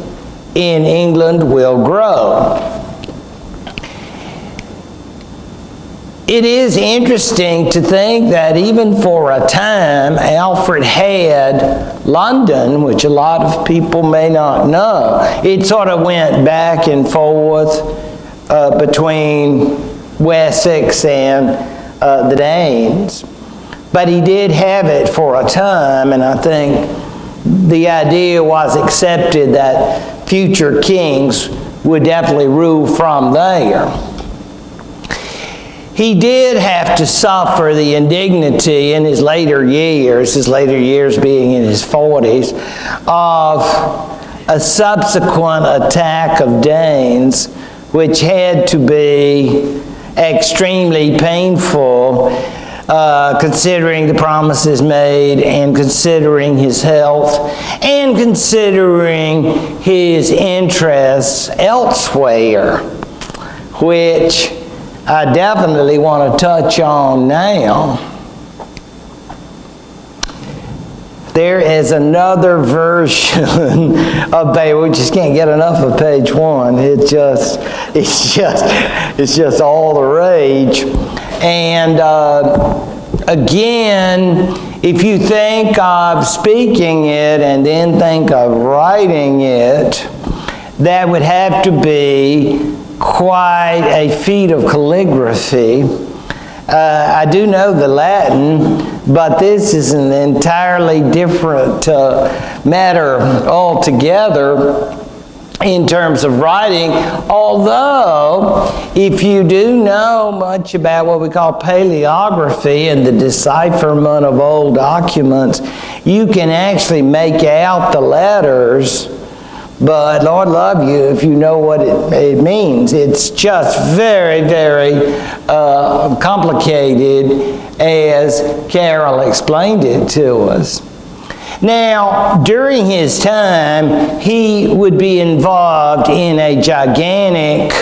in England will grow. It is interesting to think that even for a time, Alfred had London, which a lot of people may not know. It sort of went back and forth between Wessex and the Danes. But he did have it for a time, and I think the idea was accepted that future kings would definitely rule from there. He did have to suffer the indignity in his later years being in his 40s, of a subsequent attack of Danes, which had to be extremely painful, considering the promises made, and considering his health, and considering his interests elsewhere, which I definitely want to touch on now. There is another version of Beowulf. We just can't get enough of page 1. It's just all the rage. And again, if you think of speaking it and then think of writing it, that would have to be quite a feat of calligraphy. I do know the Latin, but this is an entirely different matter altogether in terms of writing, although if you do know much about what we call paleography and the decipherment of old documents, you can actually make out the letters. But Lord love you if you know what it means. It's just very, very complicated, as Carol explained it to us. Now, during his time, he would be involved in a gigantic,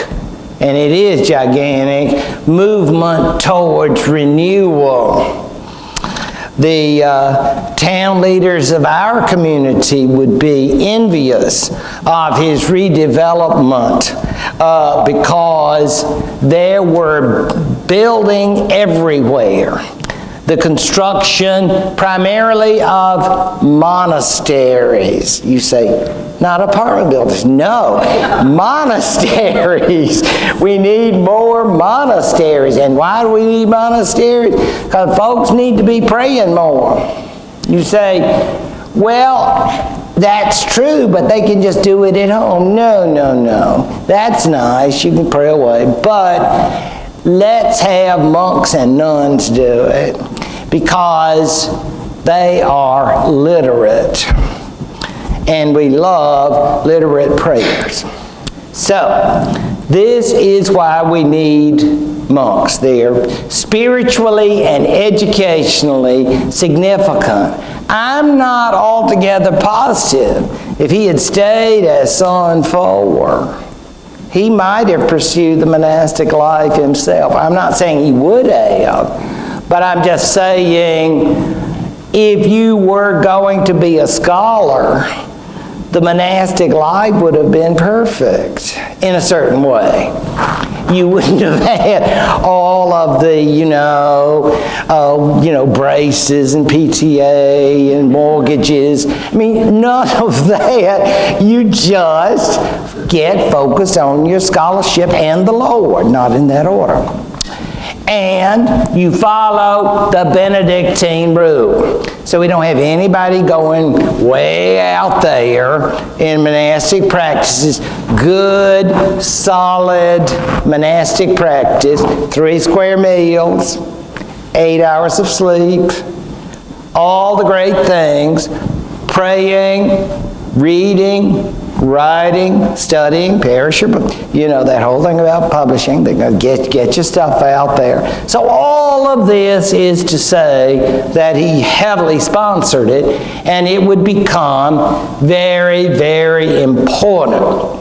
and it is gigantic, movement towards renewal. the town leaders of our community would be envious of his redevelopment because there were building everywhere. The construction primarily of monasteries. You say, not apartment buildings. No, monasteries. We need more monasteries. And why do we need monasteries? Because folks need to be praying more. You say, well, that's true, but they can just do it at home. No. That's nice. You can pray away. But let's have monks and nuns do it because they are literate. And we love literate prayers. So, this is why we need monks. They're spiritually and educationally significant. I'm not altogether positive if he had stayed as son 4, he might have pursued the monastic life himself. I'm not saying he would have, but I'm just saying if you were going to be a scholar, the monastic life would have been perfect in a certain way. You wouldn't have had all of the, braces and PTA and mortgages. I mean, none of that. You just get focused on your scholarship and the Lord, not in that order. And you follow the Benedictine rule. So we don't have anybody going way out there in monastic practices. Good, solid monastic practice. 3 square meals, 8 hours of sleep, all the great things. Praying, reading, writing, studying, parish your book. You know that whole thing about publishing. They're going to get your stuff out there. So all of this is to say that he heavily sponsored it, and it would become very, very important.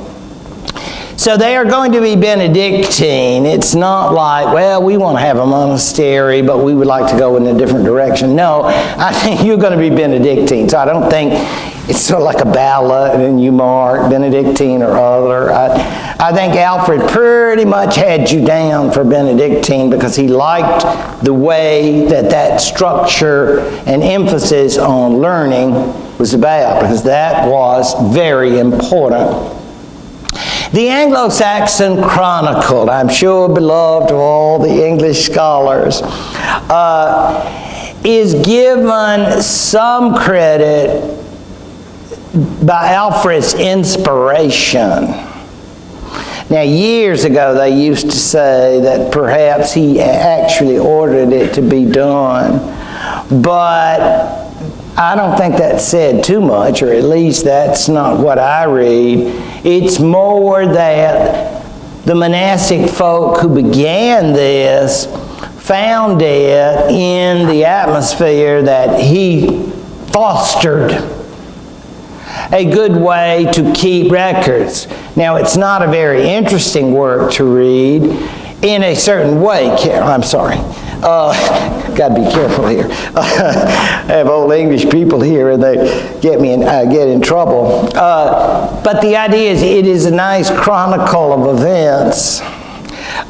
So they are going to be Benedictine. It's not like, well, we want to have a monastery, but we would like to go in a different direction. No, I think you're going to be Benedictine. So I don't think it's sort of like a ballot and you mark Benedictine or other. I think Alfred pretty much had you down for Benedictine because he liked the way that structure and emphasis on learning was about, because that was very important. The Anglo-Saxon Chronicle, I'm sure beloved of all the English scholars, is given some credit by Alfred's inspiration. Now, years ago, they used to say that perhaps he actually ordered it to be done, but I don't think that said too much, or at least that's not what I read. It's more that the monastic folk who began this found it in the atmosphere that he fostered a good way to keep records. Now, it's not a very interesting work to read in a certain way. I'm sorry. Got to be careful here. I have old English people here, and they get in trouble. But the idea is, it is a nice chronicle of events,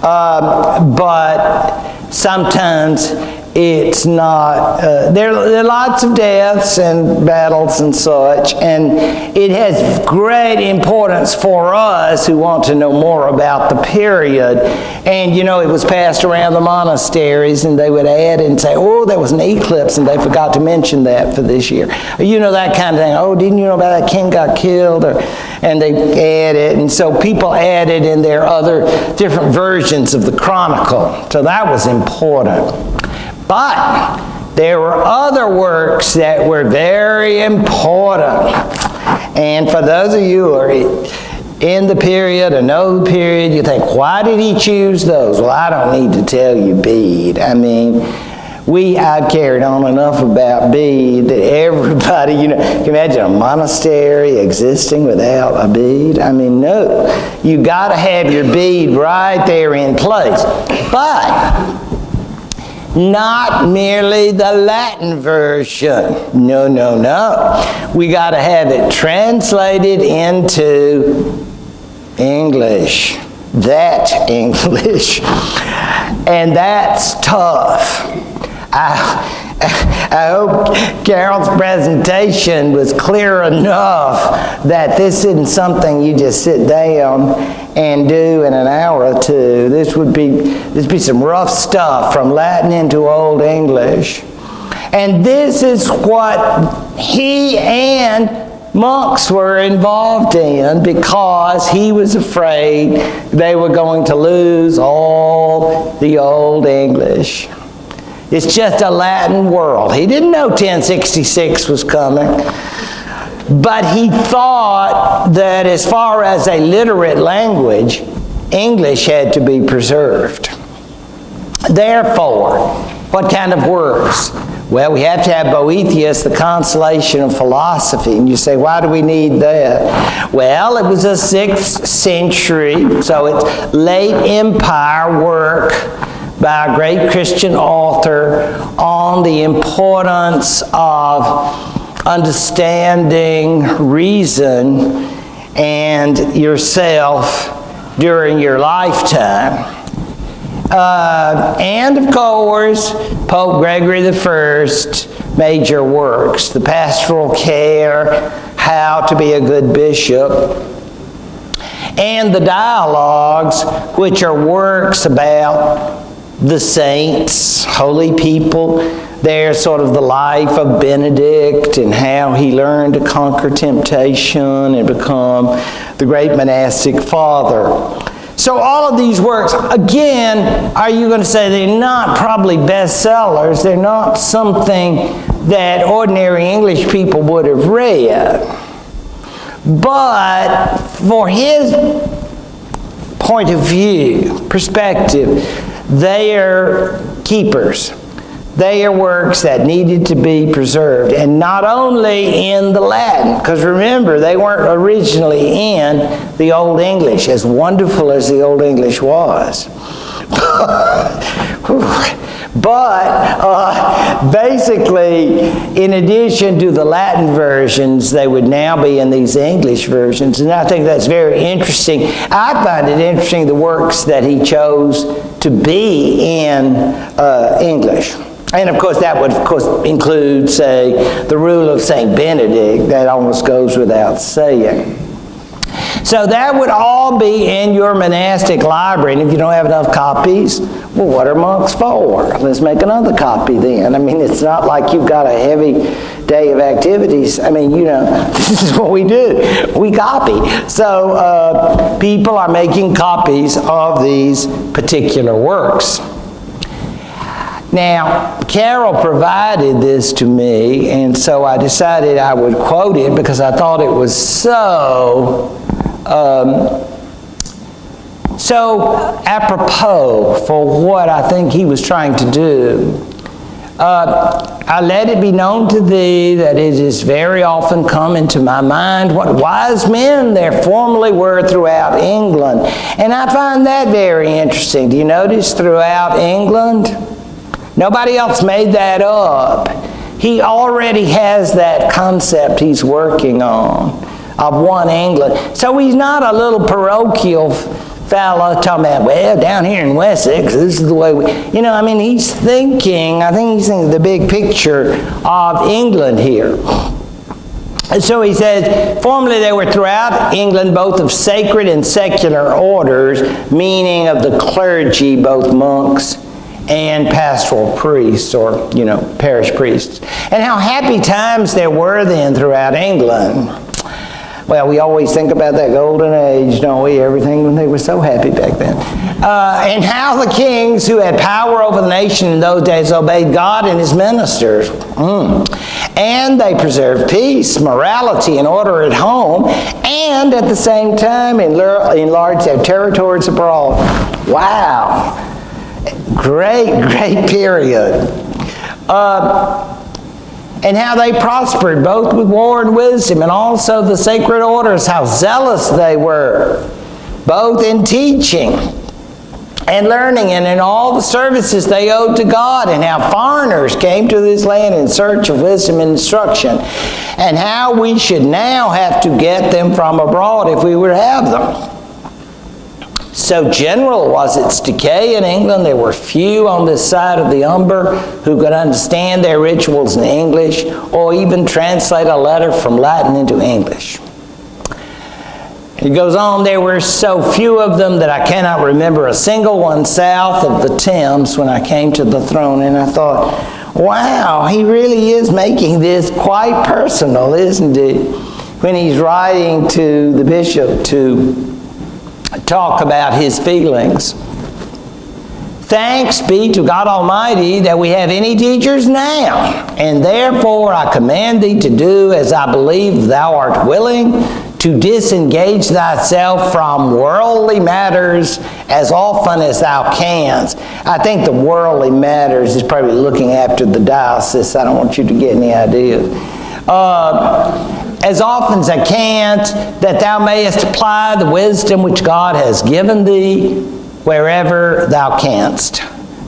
but sometimes it's not. There are lots of deaths and battles and such, and it has great importance for us who want to know more about the period. And it was passed around the monasteries, and they would add and say, oh, there was an eclipse, and they forgot to mention that for this year. That kind of thing. Oh, didn't you know about that king got killed? And they add it, and so people added in their other different versions of the chronicle. So that was important. But there were other works that were very important. And for those of you who are in the period or know the period, you think, why did he choose those? Well, I don't need to tell you Bede. I mean, I've carried on enough about Bede that everybody, can you imagine a monastery existing without a Bede? I mean, no. You got to have your Bede right there in place. But Not merely the Latin version. No, no, no. We got to have it translated into English. That English. And that's tough. I hope Carol's presentation was clear enough that this isn't something you just sit down and do in an hour or two. This would be some rough stuff from Latin into Old English. And this is what he and monks were involved in, because he was afraid they were going to lose all the Old English. It's just a Latin world. He didn't know 1066 was coming, but he thought that as far as a literate language, English had to be preserved. Therefore, what kind of works? Well, we have to have Boethius, the consolation of philosophy. And you say, why do we need that? Well, it was a 6th century, so it's late empire work by a great Christian author on the importance of understanding reason and yourself during your lifetime. And of course, Pope Gregory I, major works, the Pastoral Care, How to be a Good Bishop, and the Dialogues, which are works about the saints, holy people. They're sort of the life of Benedict and how he learned to conquer temptation and become the great monastic father. So all of these works, again, are you going to say they're not probably bestsellers? They're not something that ordinary English people would have read. But for his point of view, perspective, they are keepers. They are works that needed to be preserved, and not only in the Latin, because remember, they weren't originally in the Old English, as wonderful as the Old English was. But basically, in addition to the Latin versions, they would now be in these English versions, and I think that's very interesting. I find it interesting, the works that he chose to be in English. And of course, that would include, say, the Rule of St. Benedict. That almost goes without saying. So that would all be in your monastic library. And if you don't have enough copies, well, what are monks for? Let's make another copy then. I mean, it's not like you've got a heavy day of activities. I mean, you know, this is what we do. We copy. So people are making copies of these particular works. Now, Carol provided this to me, and so I decided I would quote it because I thought it was so apropos for what I think he was trying to do. I let it be known to thee that it is very often come into my mind what wise men there formerly were throughout England. And I find that very interesting. Do you notice throughout England? Nobody else made that up. He already has that concept he's working on of one England. So he's not a little parochial fella talking about, well, down here in Wessex, this is the way we... You know, I mean, I think he's thinking the big picture of England here. And so he says, formerly there were throughout England both of sacred and secular orders, meaning of the clergy, both monks and pastoral priests, or, you know, parish priests. And how happy times there were then throughout England. Well, we always think about that golden age, don't we? Everything, when they were so happy back then. And how the kings who had power over the nation in those days obeyed God and his ministers. And they preserved peace, morality, and order at home, and at the same time enlarged their territories abroad. Wow. Great period. And how they prospered, both with war and wisdom, and also the sacred orders, how zealous they were, both in teaching and learning, and in all the services they owed to God, and how foreigners came to this land in search of wisdom and instruction, and how we should now have to get them from abroad if we were to have them. So general was its decay in England, there were few on this side of the Humber who could understand their rituals in English, or even translate a letter from Latin into English. It goes on, there were so few of them that I cannot remember a single one south of the Thames when I came to the throne. And I thought, wow, he really is making this quite personal, isn't he? When he's writing to the bishop to talk about his feelings. Thanks be to God Almighty that we have any teachers now, and therefore I command thee to do as I believe thou art willing, to disengage thyself from worldly matters as often as thou canst. I think the worldly matters is probably looking after the diocese. I don't want you to get any ideas. As often as I canst, that thou mayest apply the wisdom which God has given thee wherever thou canst.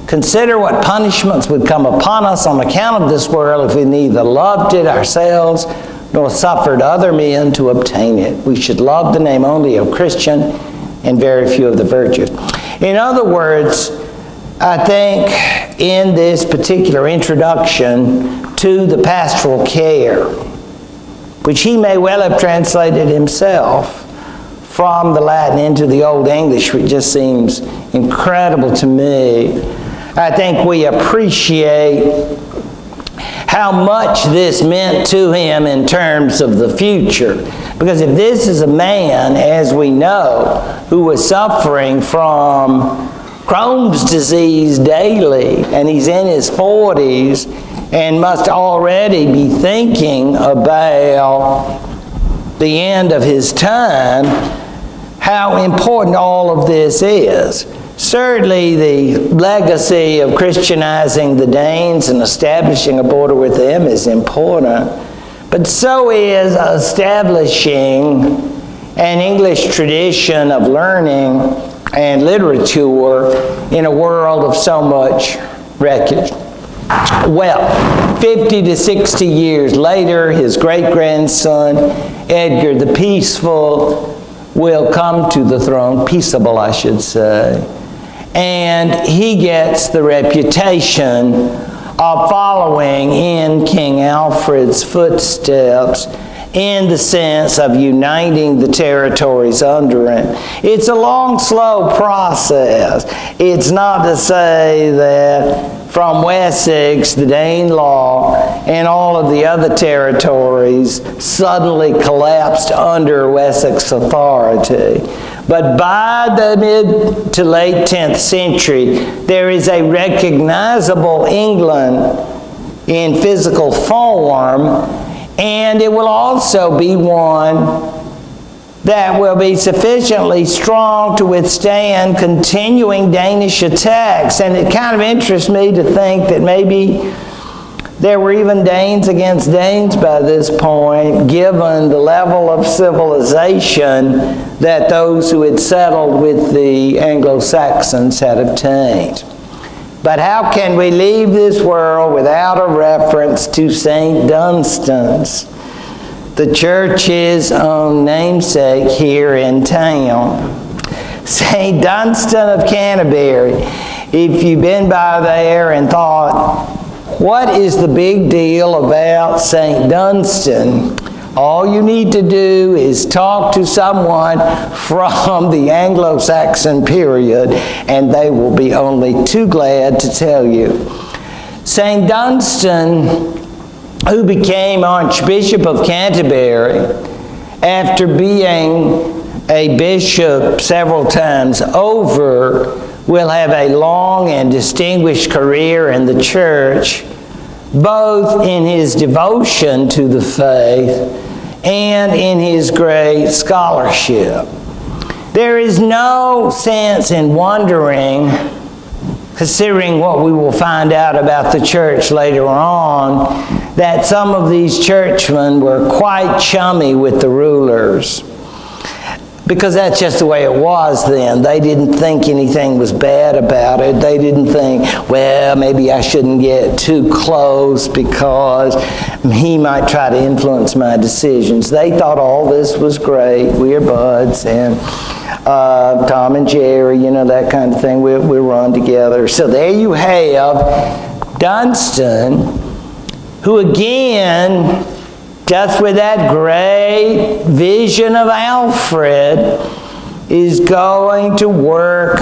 Consider what punishments would come upon us on account of this world if we neither loved it ourselves nor suffered other men to obtain it. We should love the name only of Christian and very few of the virtues. In other words, I think in this particular introduction to the pastoral care, which he may well have translated himself from the Latin into the Old English, which just seems incredible to me, I think we appreciate how much this meant to him in terms of the future. Because if this is a man, as we know, who was suffering from Crohn's disease daily, and he's in his 40s, and must already be thinking about the end of his time, how important all of this is. Certainly the legacy of Christianizing the Danes and establishing a border with them is important, but so is establishing an English tradition of learning and literature in a world of so much wreckage. Well, 50 to 60 years later, his great-grandson, Edgar the Peaceful, will come to the throne, peaceable I should say, and he gets the reputation of following in King Alfred's footsteps in the sense of uniting the territories under him. It's a long, slow process. It's not to say that from Wessex, the Danelaw, and all of the other territories suddenly collapsed under Wessex authority. But by the mid to late 10th century, there is a recognizable England in physical form, and it will also be one that will be sufficiently strong to withstand continuing Danish attacks. And it kind of interests me to think that maybe there were even Danes against Danes by this point, given the level of civilization that those who had settled with the Anglo-Saxons had obtained. But how can we leave this world without a reference to St. Dunstan's, the church's own namesake here in town? St. Dunstan of Canterbury. If you've been by there and thought, what is the big deal about St. Dunstan? All you need to do is talk to someone from the Anglo-Saxon period, and they will be only too glad to tell you. St. Dunstan, who became Archbishop of Canterbury after being a bishop several times over, will have a long and distinguished career in the church, both in his devotion to the faith and in his great scholarship. There is no sense in wondering, considering what we will find out about the church later on, that some of these churchmen were quite chummy with the rulers. because that's just the way it was then. They didn't think anything was bad about it. They didn't think, well, maybe I shouldn't get too close because he might try to influence my decisions. They thought all this was great. We're buds, and Tom and Jerry, you know, that kind of thing. We'll run together. So there you have Dunstan, who again, just with that great vision of Alfred, is going to work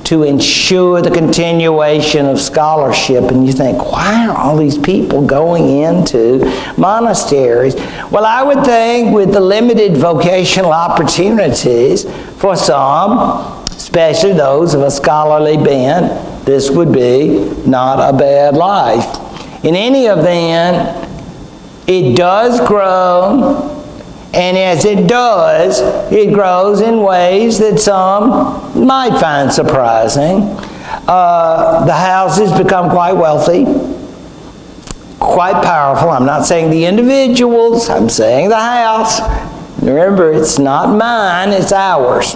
to ensure the continuation of scholarship. And you think, why are all these people going into monasteries? Well, I would think with the limited vocational opportunities for some, especially those of a scholarly bent, this would be not a bad life. In any event, it does grow, and as it does, it grows in ways that some might find surprising. The houses become quite wealthy, quite powerful. I'm not saying the individuals, I'm saying the house. Remember, it's not mine, it's ours.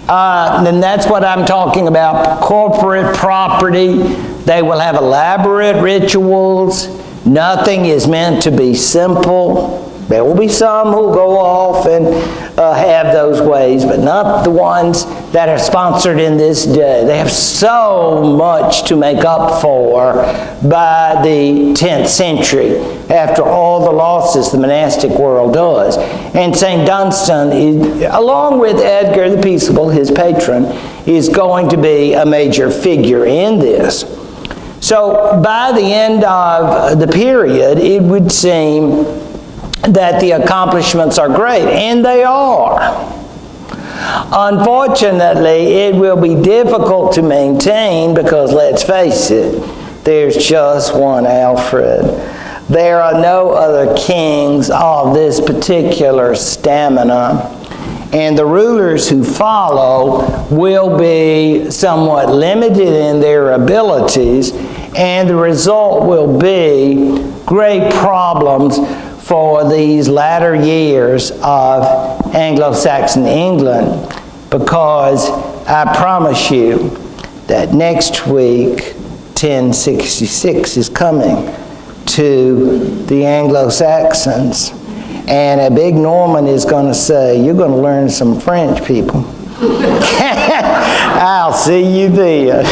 And that's what I'm talking about, corporate property. They will have elaborate rituals. Nothing is meant to be simple. There will be some who go off and have those ways, but not the ones that are sponsored in this day. They have so much to make up for by the 10th century, after all the losses the monastic world does. And St. Dunstan, along with Edgar the Peaceable, his patron, is going to be a major figure in this. So by the end of the period, it would seem that the accomplishments are great, and they are. Unfortunately, it will be difficult to maintain because, let's face it, there's just one Alfred. There are no other kings of this particular stamina, and the rulers who follow will be somewhat limited in their abilities, and the result will be great problems for these latter years of Anglo-Saxon England, because I promise you that next week, 1066 is coming to the Anglo-Saxons, and a big Norman is going to say, you're going to learn some French, people. I'll see you there.